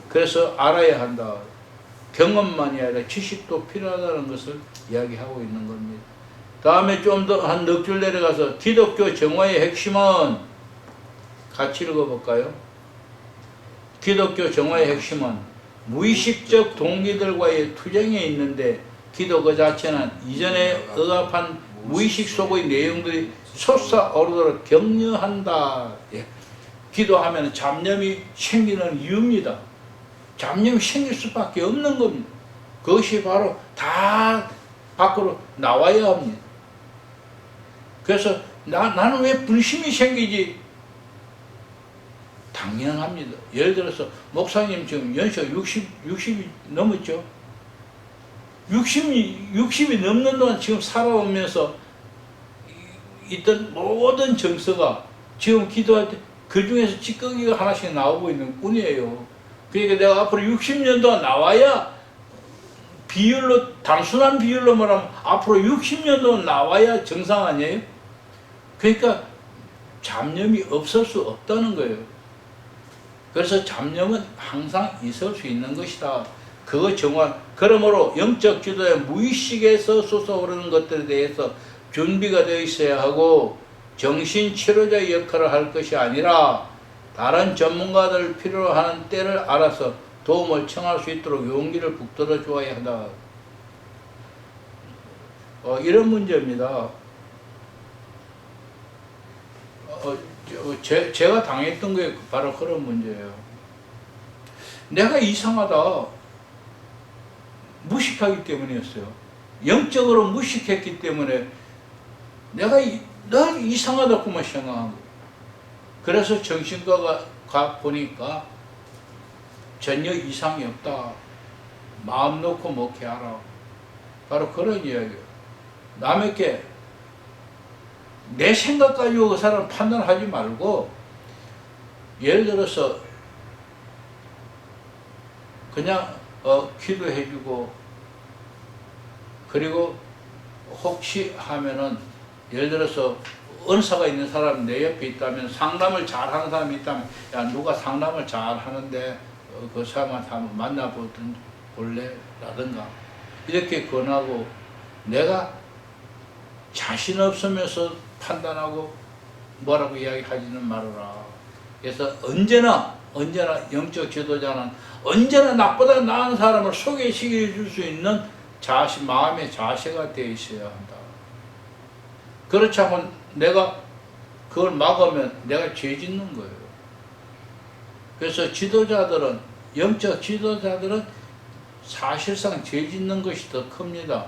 그래서 알아야 한다. 경험만이 아니라 지식도 필요하다는 것을 이야기하고 있는 겁니다. 다음에 좀 더 한 넉 줄 내려가서 기독교 정화의 핵심은 같이 읽어볼까요? 기독교 정화의 핵심은 무의식적 동기들과의 투쟁에 있는데 기도 그 자체는 이전에 억압한 무의식 속의 내용들이 솟아오르도록 격려한다. 예. 기도하면 잡념이 생기는 이유입니다. 잡념이 생길 수밖에 없는 겁니다. 그것이 바로 다 밖으로 나와야 합니다. 그래서 나는 왜 분심이 생기지? 당연합니다. 예를 들어서 목사님 지금 연세가 60이 넘었죠. 60이 넘는 동안 지금 살아오면서 있던 모든 정서가 지금 기도할 때 그 중에서 찌꺼기가 하나씩 나오고 있는 뿐이에요. 그러니까 내가 앞으로 60년 동안 나와야 단순한 비율로 말하면 앞으로 60년 동안 나와야 정상 아니에요? 그러니까 잡념이 없을 수 없다는 거예요. 그래서 잡념은 항상 있을 수 있는 것이다. 그거 정말 그러므로 영적 지도의 무의식에서 솟아오르는 것들에 대해서 준비가 되어 있어야 하고 정신치료자의 역할을 할 것이 아니라 다른 전문가들을 필요로 하는 때를 알아서 도움을 청할 수 있도록 용기를 북돋아 주어야 한다. 이런 문제입니다. 제가 당했던 게 바로 그런 문제예요. 내가 이상하다. 무식하기 때문이었어요. 영적으로 무식했기 때문에 내가 늘 이상하다고만 생각한 거예요. 그래서 정신과가 보니까 전혀 이상이 없다. 마음 놓고 목회하라. 바로 그런 이야기예요. 남에게 내 생각 가지고 그 사람 판단하지 말고 예를 들어서 그냥 기도해주고 그리고 혹시 하면은 예를 들어서 은사가 있는 사람 내 옆에 있다면, 상담을 잘하는 사람이 있다면, 야 누가 상담을 잘하는데 그 사람한테 한번 만나보든 볼래? 라든가 이렇게 권하고, 내가 자신 없으면서 판단하고 뭐라고 이야기하지는 말아라. 그래서 언제나 영적 지도자는 언제나 나보다 나은 사람을 소개시켜 줄 수 있는 마음의 자세가 되어 있어야 한다. 그렇지 않으면 내가 그걸 막으면 내가 죄 짓는 거예요. 그래서 지도자들은, 영적 지도자들은 사실상 죄 짓는 것이 더 큽니다.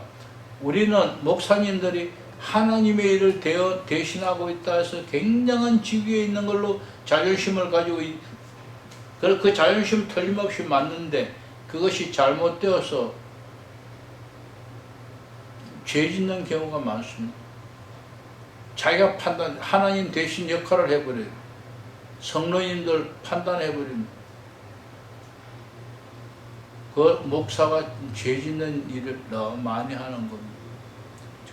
우리는 목사님들이 하나님의 일을 대신하고 있다 해서 굉장한 직위에 있는 걸로 자존심을 가지고 그 자존심 틀림없이 맞는데, 그것이 잘못되어서 죄 짓는 경우가 많습니다. 자기가 하나님 대신 역할을 해버려요. 성도님들 판단해버립니다. 그 목사가 죄 짓는 일을 너무 많이 하는 겁니다.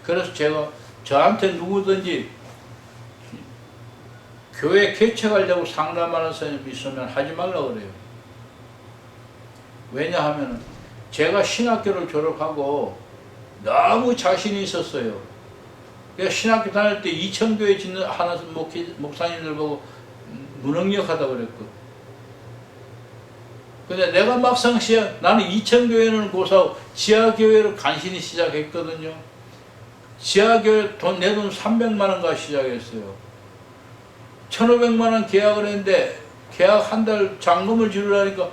그래서 제가 저한테 누구든지 교회 개척하려고 상담하는 사람이 있으면 하지 말라고 그래요. 왜냐하면 제가 신학교를 졸업하고 너무 자신이 있었어요. 그래서 신학교 다닐 때 2,000교회 짓는 하는 목사님들 보고 무능력하다고 그랬거든. 근데 내가 막상 나는 2,000교회는 고사하고 지하교회를 간신히 시작했거든요. 지하교회 내 돈 300만 원가 시작했어요. 1,500만 원 계약을 했는데, 계약 한 달 잔금을 지르라니까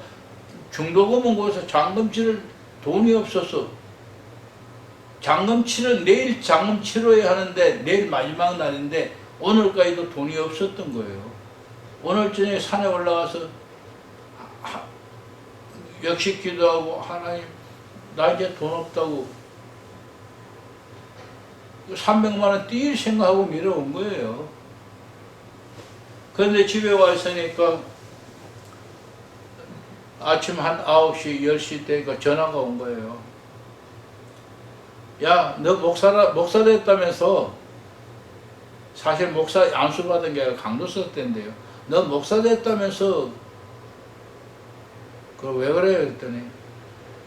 중도금은 거기서 잔금 치를 돈이 없었어. 내일 잔금 치러야 하는데, 내일 마지막 날인데 오늘까지도 돈이 없었던 거예요. 오늘 저녁에 산에 올라가서 역시 기도하고, 하나님 나 이제 돈 없다고 300만 원 뛸 생각하고 밀어온 거예요. 그런데 집에 와 있으니까 아침 한 9시, 10시 때니까 전화가 온 거예요. 야, 너 목사 됐다면서. 사실 목사 안수 받은 게 강도서 때인데요. 너 목사 됐다면서. 그걸 왜 그래요? 그랬더니,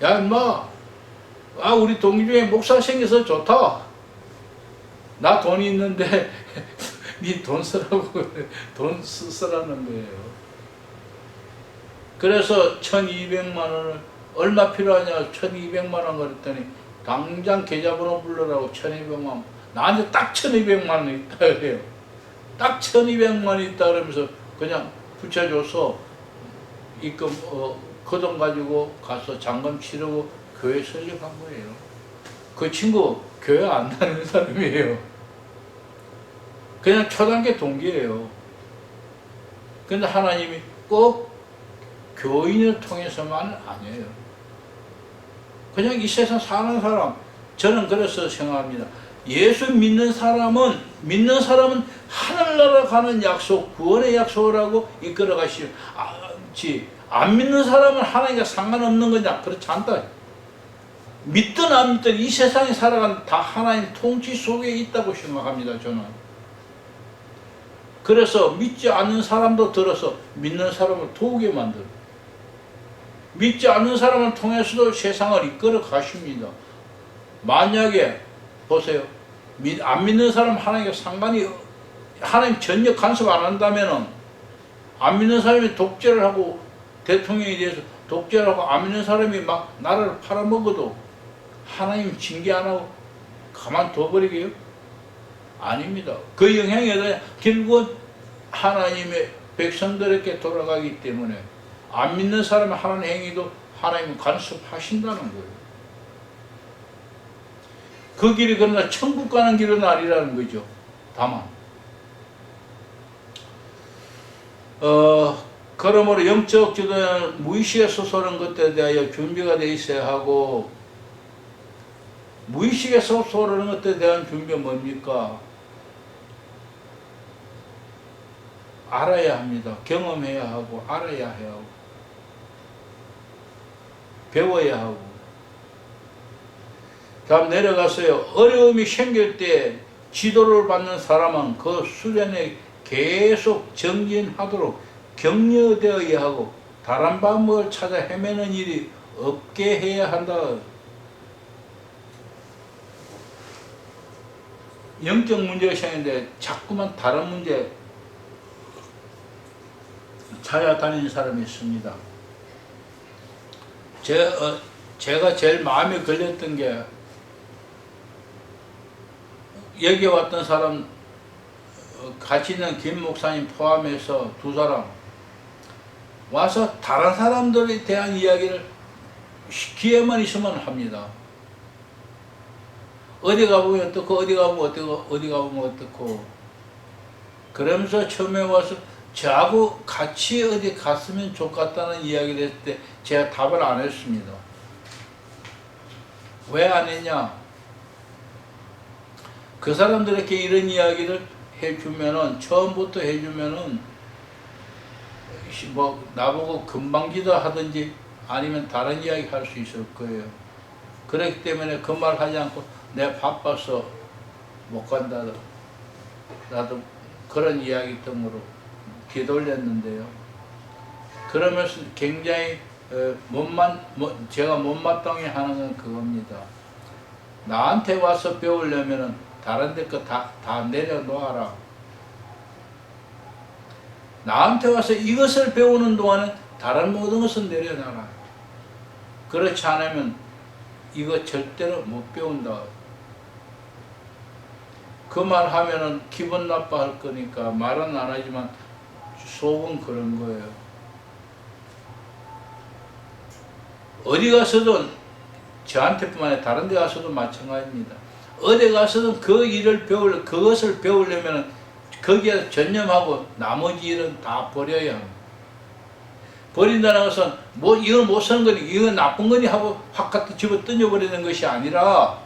야 인마, 우리 동기 중에 목사 생겨서 좋다. 나 돈이 있는데 니 돈 쓰라고 돈 쓰라는 거예요. 그래서 1,200만 원을, 얼마 필요하냐 1,200만 원 그랬더니, 당장 계좌번호 불러라고 1,200만 원. 나한테 딱 1,200만 원 있다 그래요. 딱 1,200만 원 있다 그러면서 그냥 붙여줘서 입금 그 돈 가지고 가서 잔금 치르고 교회 설립한 거예요. 그 친구 교회 안 다니는 사람이에요. 그냥 초단계 동기예요. 근데 하나님이 꼭 교인을 통해서만 아니에요. 그냥 이 세상 사는 사람, 저는 그래서 생각합니다. 예수 믿는 사람은 하늘나라 가는 약속, 구원의 약속을 하고 이끌어 가시지, 안 믿는 사람은 하나님과 상관없는 거냐? 그렇지 않다. 믿든 안 믿든 이 세상에 살아가는 다 하나님 통치 속에 있다고 생각합니다, 저는. 그래서 믿지 않는 사람도 들어서 믿는 사람을 도우게 만들고, 믿지 않는 사람을 통해서도 세상을 이끌어 가십니다. 만약에 보세요, 안 믿는 사람 하나님과 하나님 전혀 간섭 안 한다면은, 안 믿는 사람이 독재를 하고 대통령에 대해서 독재를 하고 안 믿는 사람이 막 나라를 팔아먹어도 하나님 징계 안 하고 가만둬버리게요? 아닙니다. 그 영향이 결국은 하나님의 백성들에게 돌아가기 때문에, 안 믿는 사람의 하는 행위도 하나님은 간섭하신다는 거예요. 그 길이 그러나 천국 가는 길은 아니라는 거죠. 다만 그러므로 영적 지도자는 무의식에서 쏘는 것에 대하여 준비가 되어 있어야 하고, 무의식에서 쏘는 것에 대한 준비가 뭡니까? 알아야 합니다. 경험해야 하고, 알아야 하고, 배워야 하고. 다음 내려가서요. 어려움이 생길 때 지도를 받는 사람은 그 수련에 계속 정진하도록 격려되어야 하고 다른 방법을 찾아 헤매는 일이 없게 해야 한다. 영적 문제가 생겼는데 자꾸만 다른 문제 찾아다니는 사람이 있습니다. 제가 제일 마음에 걸렸던 게 여기 왔던 사람 같이 있는 김 목사님 포함해서 두 사람 와서 다른 사람들에 대한 이야기를 기회만 있으면 합니다. 어디 가보면 어떻고 어디 가보면 어떻고 어디 가보면 어떻고 그러면서 처음에 와서 저하고 같이 어디 갔으면 좋겠다는 이야기를 했을 때 제가 답을 안 했습니다. 왜 안 했냐? 그 사람들에게 이런 이야기를 해주면은 처음부터 해주면은 뭐 나보고 금방지다 하든지 아니면 다른 이야기 할 수 있을 거예요. 그렇기 때문에 그 말 하지 않고 내가 바빠서 못 간다. 나도 그런 이야기 등으로 뒤돌렸는데요. 그러면서 굉장히 제가 못마땅해 하는 건 그겁니다. 나한테 와서 배우려면은 다른 데 거 다 내려놓아라. 나한테 와서 이것을 배우는 동안은 다른 모든 것을 내려놔라. 그렇지 않으면 이거 절대로 못 배운다. 그 말 하면은 기분 나빠할 거니까 말은 안 하지만 속은 그런 거예요. 어디 가서든 저한테뿐만 아니라 다른 데 가서도 마찬가지입니다. 어디 가서든 그것을 배우려면 거기에 전념하고 나머지 일은 다 버려야 합니다. 버린다는 것은 뭐 이건 못 쓰는 거니 이건 나쁜 거니 하고 확 갖다 집어 던져버리는 것이 아니라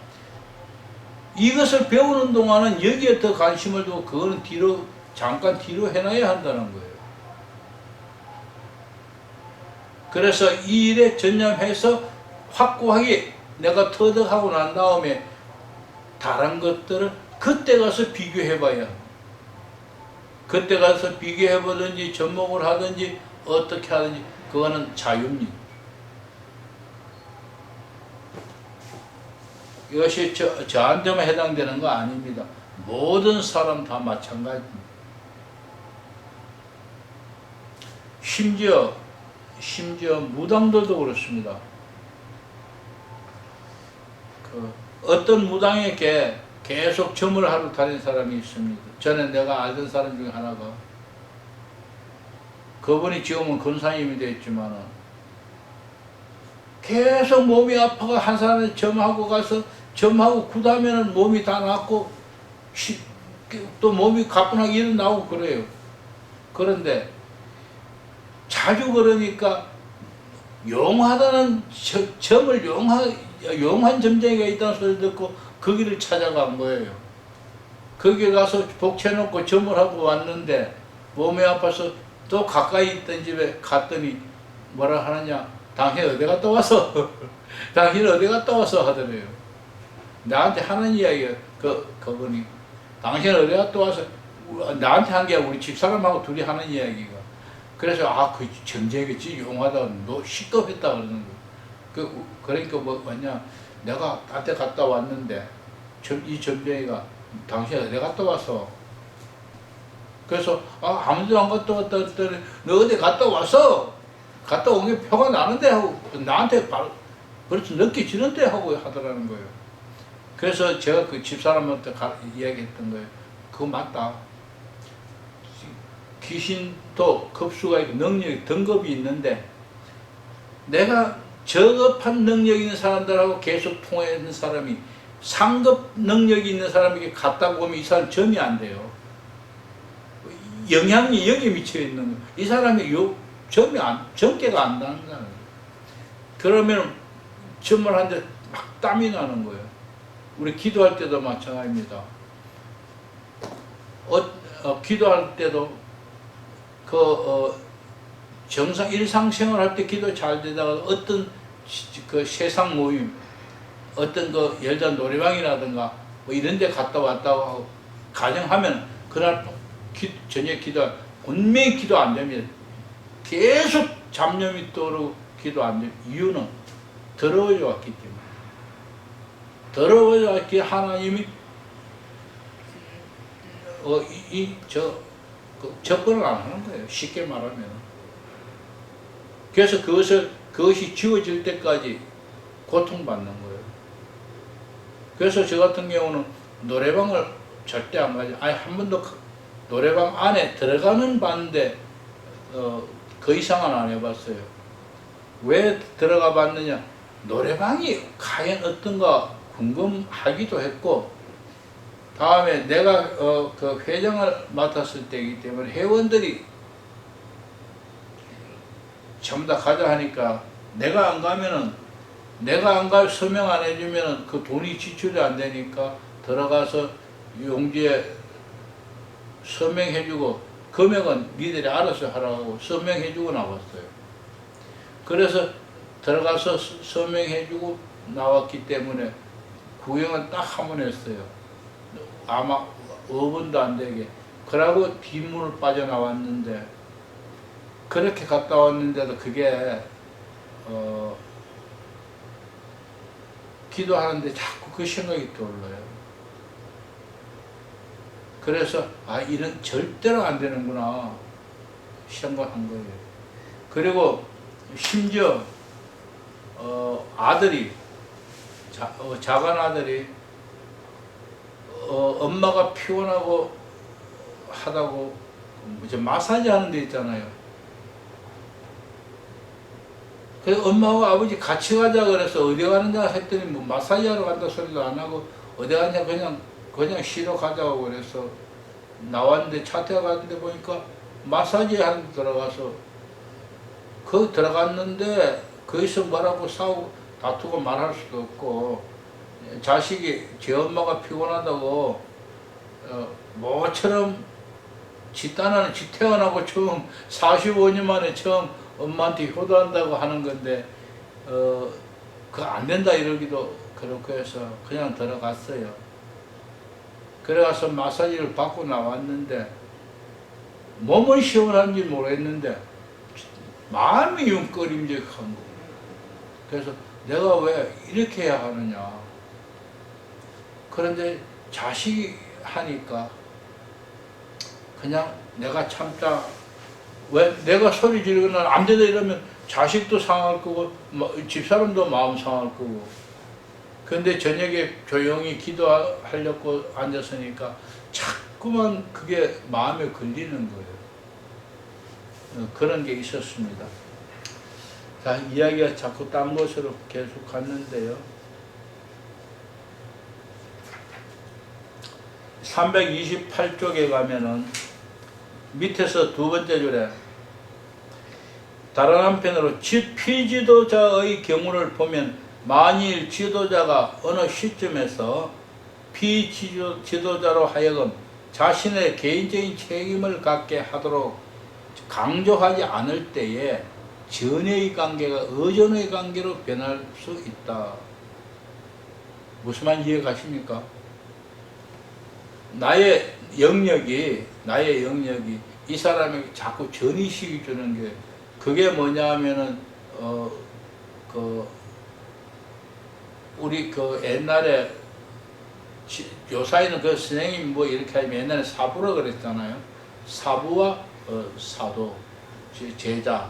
이것을 배우는 동안은 여기에 더 관심을 두고 그거는 잠깐 뒤로 해놔야 한다는 거예요. 그래서 이 일에 전념해서 확고하게 내가 터득하고 난 다음에 다른 것들을 그때 가서 비교해봐야 합니다. 그때 가서 비교해보든지 접목을 하든지 어떻게 하든지 그거는 자유입니다. 이것이 저한테만 해당되는 거 아닙니다. 모든 사람 다 마찬가지입니다. 심지어 무당들도 그렇습니다. 어떤 무당에게 계속 점을 하러 다니는 사람이 있습니다. 전에 내가 알던 사람 중에 하나가 그분이 지금은 권사님이 됐지만은 계속 몸이 아파가 한 사람이 점하고 가서 점하고 굿하면은 몸이 다 낫고 또 몸이 가뿐하게 일어나고 그래요. 그런데 자주 그러니까 용하다는 점을 용한 점쟁이가 있다는 소리 듣고 거기를 찾아간 거예요. 거기 가서 복채놓고 점을 하고 왔는데 몸이 아파서 또 가까이 있던 집에 갔더니 뭐라 하느냐, 당신 어디 갔다 와서 당신 어디 갔다 와서 하더래요. 나한테 하는 이야기가 그분이 당신 어디 갔다 와서 나한테 한 게 우리 집사람하고 둘이 하는 이야기가. 그래서 그 점쟁이가 진짜 용하다, 너 시급했다 그러는 거. 그러니까 뭐냐, 내가 한테 갔다 왔는데 이 점쟁이가 당신 어디 갔다 왔어? 그래서 아무도 안 갔다 왔다 했더니 너 어디 갔다 왔어? 갔다 온 게 표가 나는데 하고 나한테 그렇지 느껴지는데 하고 하더라는 거예요. 그래서 제가 그 집사람한테 이야기했던 거예요. 그거 맞다. 귀신도 급수가 있고 능력이 등급이 있는데 내가 저급한 능력 있는 사람들하고 계속 통화하는 사람이 상급 능력이 있는 사람에게 갔다 보면 이 사람 점이 안 돼요. 영향이 여기에 미쳐 있는 거예요. 이 사람이 점괘가 안 나는 거예요. 그러면 점을 하는데 막 땀이 나는 거예요. 우리 기도할 때도 마찬가지입니다. 기도할 때도 정상 일상생활 할 때 기도 잘 되다가 어떤 그 세상 모임, 어떤 예를 들어 노래방이라든가 뭐 이런 데 갔다 왔다고 하고 가정하면 그날 저녁 기도 분명히 기도 안 됩니다. 계속 잡념이 떠오르고 기도 안 됩니다. 이유는 더러워져 왔기 때문에. 더러워져 왔기에 하나님이 접근을 안 하는 거예요. 쉽게 말하면. 그래서 그것이 지워질 때까지 고통받는 거예요. 그래서 저 같은 경우는 노래방을 절대 안 가죠. 아니, 한 번도 노래방 안에 들어가는 봤는데, 그 이상은 안 해봤어요. 왜 들어가 봤느냐? 노래방이 과연 어떤가 궁금하기도 했고, 다음에 내가 그 회장을 맡았을 때이기 때문에 회원들이 전부 다 가자 하니까 내가 안 가면 서명 안 해주면은 그 돈이 지출이 안 되니까 들어가서 용지에 서명해주고 금액은 니들이 알아서 하라고 서명해주고 나왔어요. 그래서 들어가서 서명해주고 나왔기 때문에 구경을 딱 한 번 했어요. 아마 5분도 안 되게. 그러고 뒷문을 빠져나왔는데, 그렇게 갔다 왔는데도 그게 기도하는데 자꾸 그 생각이 떠올라요. 그래서 이런 절대로 안 되는구나 생각한 거예요. 그리고 심지어 아들이 작은 아들이 엄마가 피곤하고 하다고 이제 마사지 하는 데 있잖아요. 그래서 엄마하고 아버지 같이 가자 그래서 어디 가느냐 했더니 뭐 마사지 하러 간다 소리도 안 하고 어디 가냐 그냥 쉬러 가자고 그래서 나왔는데 차 타고 갔는데 보니까 마사지 하는 데 들어가서 거기 들어갔는데 거기서 뭐라고 싸우고 다투고 말할 수도 없고 자식이 제 엄마가 피곤하다고 뭐처럼 지 딴에는 지 태어나고 처음 45년 만에 처음 엄마한테 효도한다고 하는 건데 그거 안 된다 이러기도 그렇고 해서 그냥 들어갔어요. 그래가서 마사지를 받고 나왔는데 몸은 시원한지 모르겠는데 마음이 융꺼림직한 거. 그래서 내가 왜 이렇게 해야 하느냐. 그런데 자식이 하니까 그냥 내가 참자. 왜 내가 소리 지르거나 안 되다 이러면 자식도 상할 거고 집사람도 마음 상할 거고. 근데 저녁에 조용히 기도하려고 앉았으니까 자꾸만 그게 마음에 걸리는 거예요. 그런 게 있었습니다. 자, 이야기가 자꾸 딴 곳으로 계속 갔는데요. 328쪽에 가면은 밑에서 두 번째 줄에 다른 한편으로 피지도자의 경우를 보면 만일 지도자가 어느 시점에서 피지도자로 하여금 자신의 개인적인 책임을 갖게 하도록 강조하지 않을 때에 전의 관계가 의존의 관계로 변할 수 있다. 무슨 말 이해 가십니까? 나의 영역이 이 사람에게 자꾸 전의식이 주는 게 그게 뭐냐 하면은 우리 옛날에 요사이는 그 선생님이 뭐 이렇게 하면 옛날에 사부라 그랬잖아요. 사부와 사도 제자.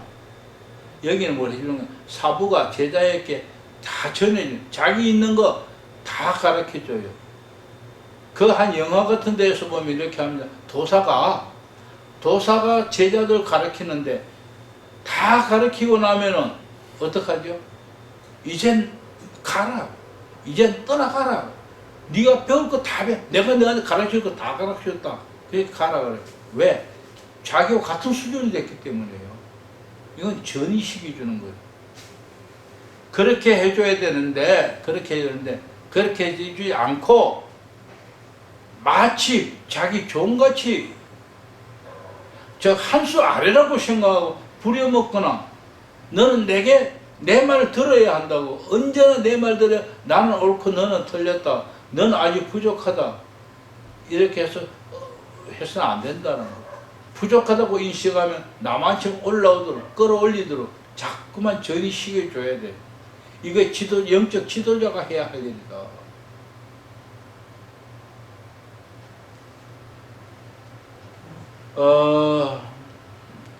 여기는 뭘 해주는 거야? 사부가 제자에게 다 전해줘. 자기 있는 거 다 가르쳐줘요. 그 한 영화 같은 데에서 보면 이렇게 합니다. 도사가 제자들 가르치는데 다 가르치고 나면은 어떡하죠? 이젠 가라. 이젠 떠나가라. 네가 배울 거 다 배워. 내가 너한테 가르칠 거 다 가르쳤다. 그렇게 가라 그래. 왜? 자기와 같은 수준이 됐기 때문에요. 이건 전의식이 주는 거예요. 그렇게 해줘야 되는데 그렇게 해주지 않고 마치 자기 종같이 한 수 아래라고 생각하고 부려먹거나 너는 내게 내 말을 들어야 한다고 언제나 내 말 들어야 나는 옳고 너는 틀렸다 넌 아직 부족하다. 이렇게 해서 해서는 안 된다는 거. 부족하다고 인식하면 나만처럼 올라오도록 끌어올리도록 자꾸만 전이시켜 줘야 돼. 이거 영적 지도자가 해야 할 일이다.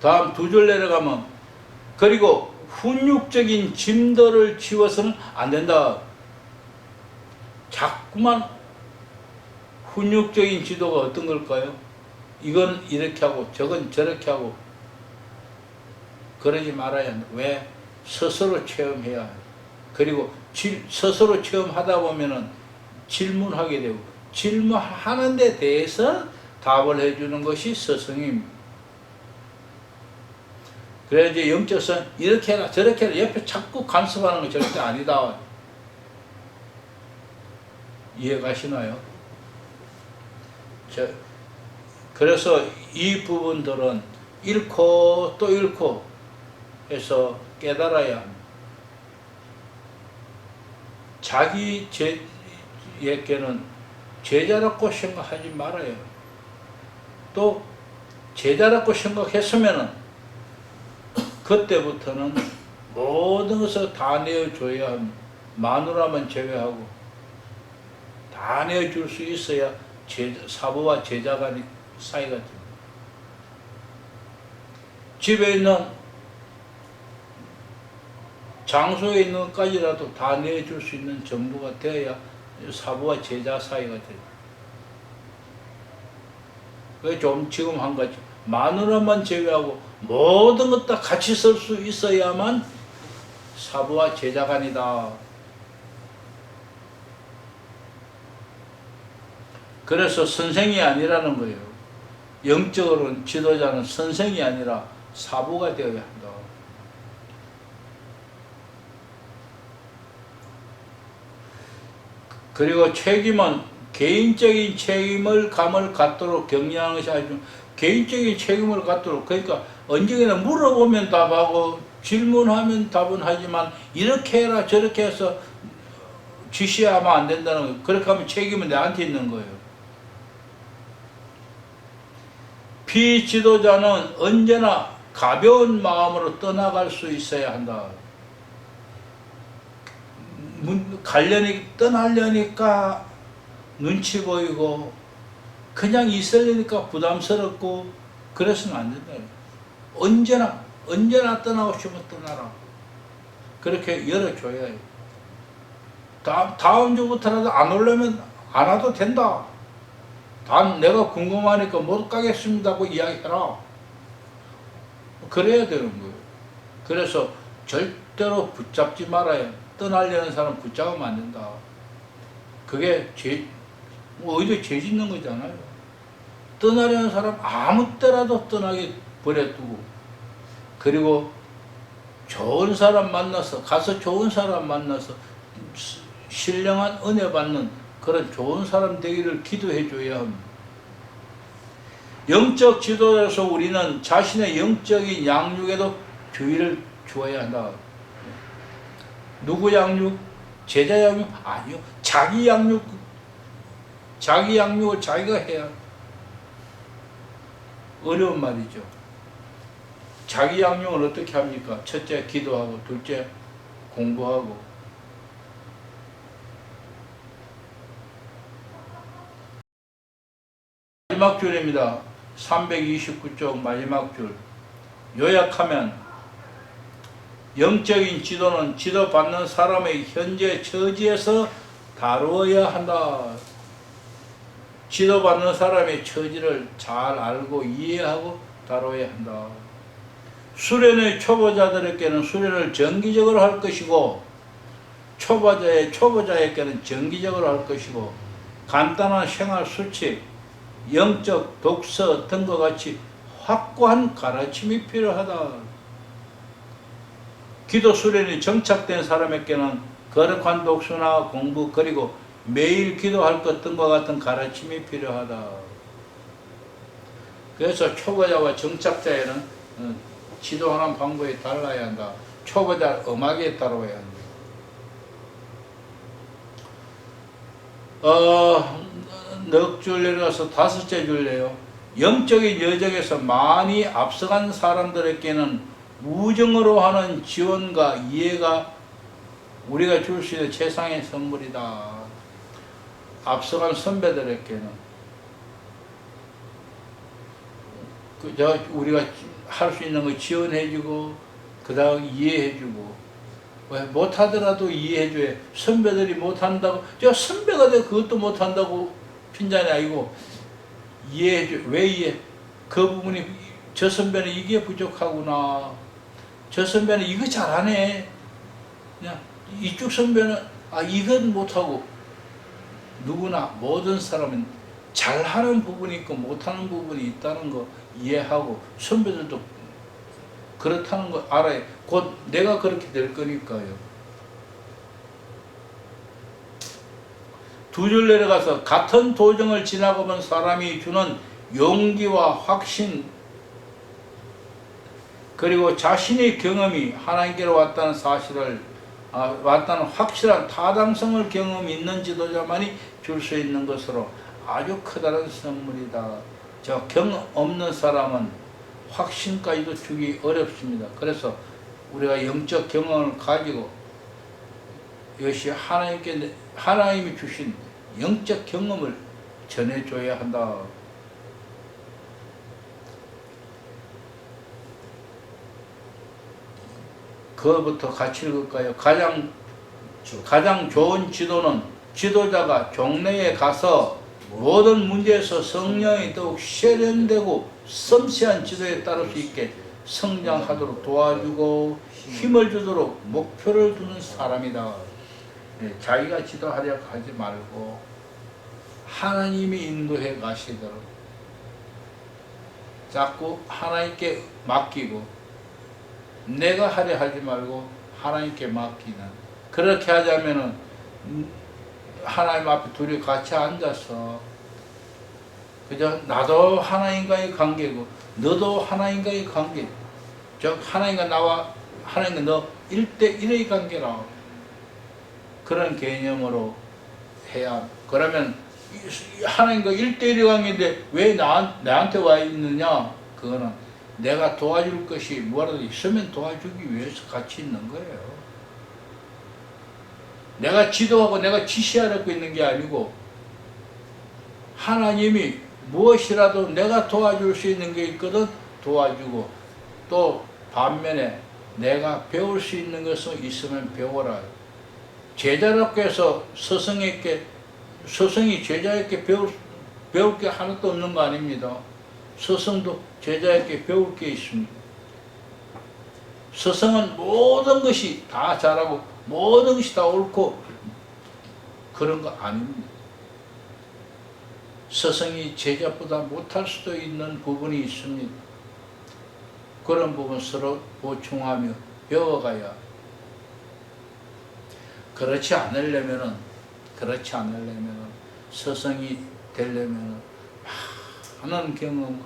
다음 두 줄 내려가면 그리고 훈육적인 짐들을 지워서는 안 된다. 자꾸만 훈육적인 지도가 어떤 걸까요? 이건 이렇게 하고 저건 저렇게 하고 그러지 말아야 한다. 왜? 스스로 체험해야 해. 그리고 스스로 체험하다 보면은 질문하게 되고 질문하는 데 대해서 답을 해주는 것이 스승입니다. 그래야 이제 영적성 이렇게 해라 저렇게 해라 옆에 자꾸 간섭하는 거 절대 아니다. 이해가시나요? 그래서 이 부분들은 잃고 또 잃고 해서 깨달아야 합니다. 자기에게는 제자라고 생각하지 말아요. 또 제자라고 생각했으면은 그때부터는 모든 것을 다 내어줘야 합니다. 마누라만 제외하고 다 내어줄 수 있어야 사부와 제자 간의 사이가 됩니다. 집에 있는 장소에 있는 것까지라도 다 내줄 수 있는 정도가 되어야 사부와 제자 사이가 됩니다. 그게 좀 지금 한 가지. 마누라만 제외하고 모든 것 다 같이 쓸 수 있어야만 사부와 제자 간이다. 그래서 선생이 아니라는 거예요. 영적으로는 지도자는 선생이 아니라 사부가 되어야 한다. 그리고 책임은 개인적인 책임을 감을 갖도록 격려하는 것이 아니고 개인적인 책임을 갖도록 그러니까 언젠가는 물어보면 답하고 질문하면 답은 하지만 이렇게 해라 저렇게 해서 지시하면 안 된다는 거예요. 그렇게 하면 책임은 내한테 있는 거예요. 피지도자는 언제나 가벼운 마음으로 떠나갈 수 있어야 한다. 떠나려니까 눈치 보이고 그냥 있으려니까 부담스럽고 그래서는 안 된다. 언제나 떠나고 싶으면 떠나라. 그렇게 열어줘야 해요. 다음 주부터라도 안 오려면 안 와도 된다. 단 내가 궁금하니까 못 가겠습니다고 이야기해라. 그래야 되는 거예요. 그래서 절대로 붙잡지 말아요. 떠나려는 사람 붙잡으면 안 된다. 그게 오히려 죄 짓는 거잖아요. 떠나려는 사람 아무 때라도 떠나게 버려두고 그리고 좋은 사람 만나서 가서 좋은 사람 만나서 신령한 은혜 받는 그런 좋은 사람 되기를 기도해 줘야 합니다. 영적 지도자로서 우리는 자신의 영적인 양육에도 주의를 주어야 한다. 누구 양육? 제자 양육? 아니요. 자기 양육을 자기가 해야 어려운 말이죠. 자기 양육을 어떻게 합니까? 첫째 기도하고 둘째 공부하고 마지막 줄입니다. 329쪽 마지막 줄. 요약하면 영적인 지도는 지도받는 사람의 현재 처지에서 다루어야 한다. 지도받는 사람의 처지를 잘 알고 이해하고 다뤄야 한다. 수련의 초보자들에게는 수련을 정기적으로 할 것이고 초보자에게는 정기적으로 할 것이고 간단한 생활 수칙, 영적 독서 등과 같이 확고한 가르침이 필요하다. 기도 수련이 정착된 사람에게는 거룩한 독서나 공부 그리고 매일 기도할 것 등과 같은 가르침이 필요하다. 그래서 초보자와 정착자에는 지도하는 방법이 달라야 한다. 초보자 음악에 따라야 한다. 넉 줄 내려가서 5째 줄래요. 영적인 여정에서 많이 앞서간 사람들에게는 우정으로 하는 지원과 이해가 우리가 줄 수 있는 최상의 선물이다. 앞서간 선배들에게는 우리가 할 수 있는 거 지원해주고 그 다음 이해해주고, 왜 못하더라도 이해해줘야. 선배들이 못한다고 저 선배가 돼 그것도 못한다고 핀잔이 아니고 이해해줘. 왜 이해? 그 부분이 저 선배는 이게 부족하구나, 저 선배는 이거 잘하네, 그냥 이쪽 선배는 이건 못하고. 누구나 모든 사람은 잘하는 부분이 있고 못하는 부분이 있다는 거 이해하고, 선배들도 그렇다는 거 알아야 곧 내가 그렇게 될 거니까요. 2줄 내려가서 같은 도정을 지나고 본 사람이 주는 용기와 확신, 그리고 자신의 경험이 하나님께로 왔다는 사실을 왔다는 확실한 타당성을 경험 있는 지도자만이 줄 수 있는 것으로 아주 크다는 선물이다. 저 경험 없는 사람은 확신까지도 주기 어렵습니다. 그래서 우리가 영적 경험을 가지고 이것이 하나님이 주신 영적 경험을 전해줘야 한다. 그거부터 같이 읽을까요? 가장 좋은 지도는 지도자가 종래에 가서 모든 문제에서 성령이 더욱 세련되고 섬세한 지도에 따를 수 있게 성장하도록 도와주고 힘을 주도록 목표를 두는 사람이다. 네, 자기가 지도하려고 하지 말고 하나님이 인도해 가시도록 자꾸 하나님께 맡기고, 내가 하려 하지 말고 하나님께 맡기는, 그렇게 하자면은 하나님 앞에 둘이 같이 앉아서 그저 나도 하나님과의 관계고 너도 하나님과의 관계, 즉 하나님과 나와 하나님과 너 1대1의 관계라, 그런 개념으로 해야. 그러면 하나님과 1대1의 관계인데 왜 나한테 와 있느냐? 그거는 내가 도와줄 것이 뭐라도 있으면 도와주기 위해서 같이 있는 거예요. 내가 지도하고 내가 지시하려고 있는 게 아니고, 하나님이 무엇이라도 내가 도와줄 수 있는 게 있거든 도와주고, 또 반면에 내가 배울 수 있는 것은 있으면 배워라. 제자라고 해서 스승이 제자에게 배울 게 하나도 없는 거 아닙니다. 스승도 제자에게 배울 게 있습니다. 스승은 모든 것이 다 잘하고 모든 것이 다 옳고 그런 거 아닙니다. 스승이 제자보다 못할 수도 있는 부분이 있습니다. 그런 부분 서로 보충하며 배워가야. 그렇지 않으려면은 스승이 되려면은 많은 경험,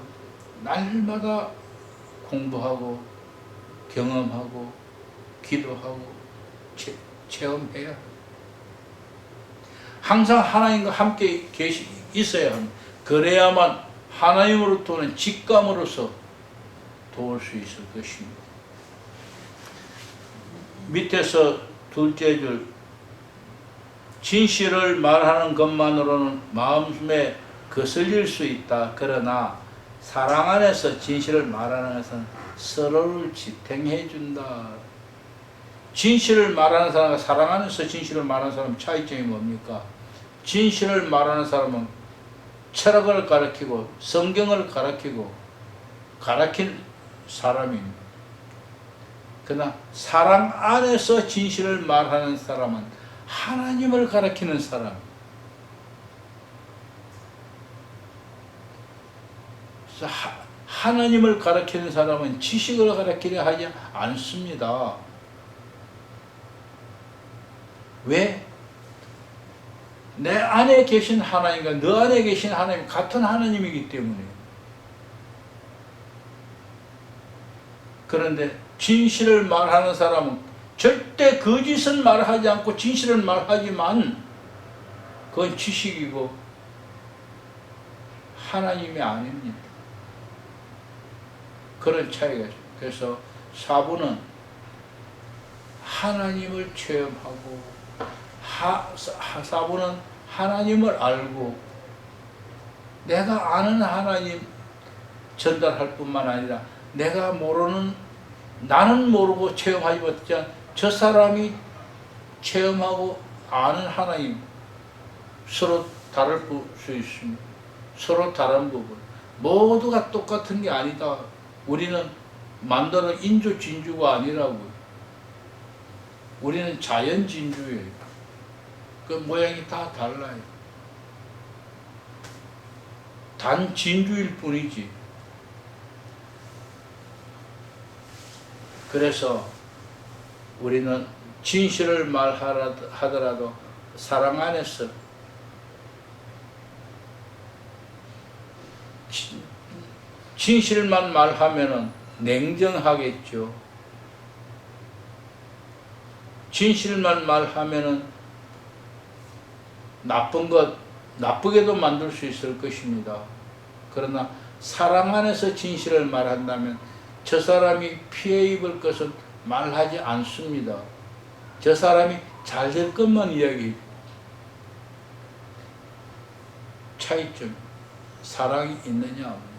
날마다 공부하고 경험하고 기도하고 체험해야. 항상 하나님과 함께 있어야 합니다. 그래야만 하나님으로부터 오는 직감으로서 도울 수 있을 것입니다. 밑에서 2째 줄, 진실을 말하는 것만으로는 마음에 거슬릴 수 있다. 그러나 사랑 안에서 진실을 말하는 것은 서로를 지탱해 준다. 진실을 말하는 사람과 사랑 안에서 진실을 말하는 사람 차이점이 뭡니까? 진실을 말하는 사람은 철학을 가르치고 성경을 가르친 사람입니다. 그러나 사랑 안에서 진실을 말하는 사람은 하나님을 가르치는 사람. 하나님을 가르치는 사람은 지식을 가르치려 하지 않습니다. 왜? 내 안에 계신 하나님과 너 안에 계신 하나님 같은 하나님이기 때문에. 그런데 진실을 말하는 사람은 절대 거짓은 말하지 않고 진실을 말하지만 그건 지식이고 하나님이 아닙니다. 그런 차이가 있어요. 그래서 사부는 하나님을 체험하고 사부는 하나님을 알고 내가 아는 하나님 전달할 뿐만 아니라 내가 모르는 나는 모르고 체험하지 못했지만 저 사람이 체험하고 아는 하나님 서로 다를 수 있습니다. 서로 다른 부분 모두가 똑같은 게 아니다. 우리는 만드는 인조 진주가 아니라고요. 우리는 자연 진주예요. 그 모양이 다 달라요. 단 진주일 뿐이지. 그래서 우리는 진실을 말하더라도 사랑 안에서 진실만 말하면은 냉정하겠죠. 진실만 말하면은 나쁜 것 나쁘게도 만들 수 있을 것입니다. 그러나 사랑 안에서 진실을 말한다면 저 사람이 피해 입을 것은 말하지 않습니다. 저 사람이 잘 될 것만 이야기해요. 차이점, 사랑이 있느냐 없느냐.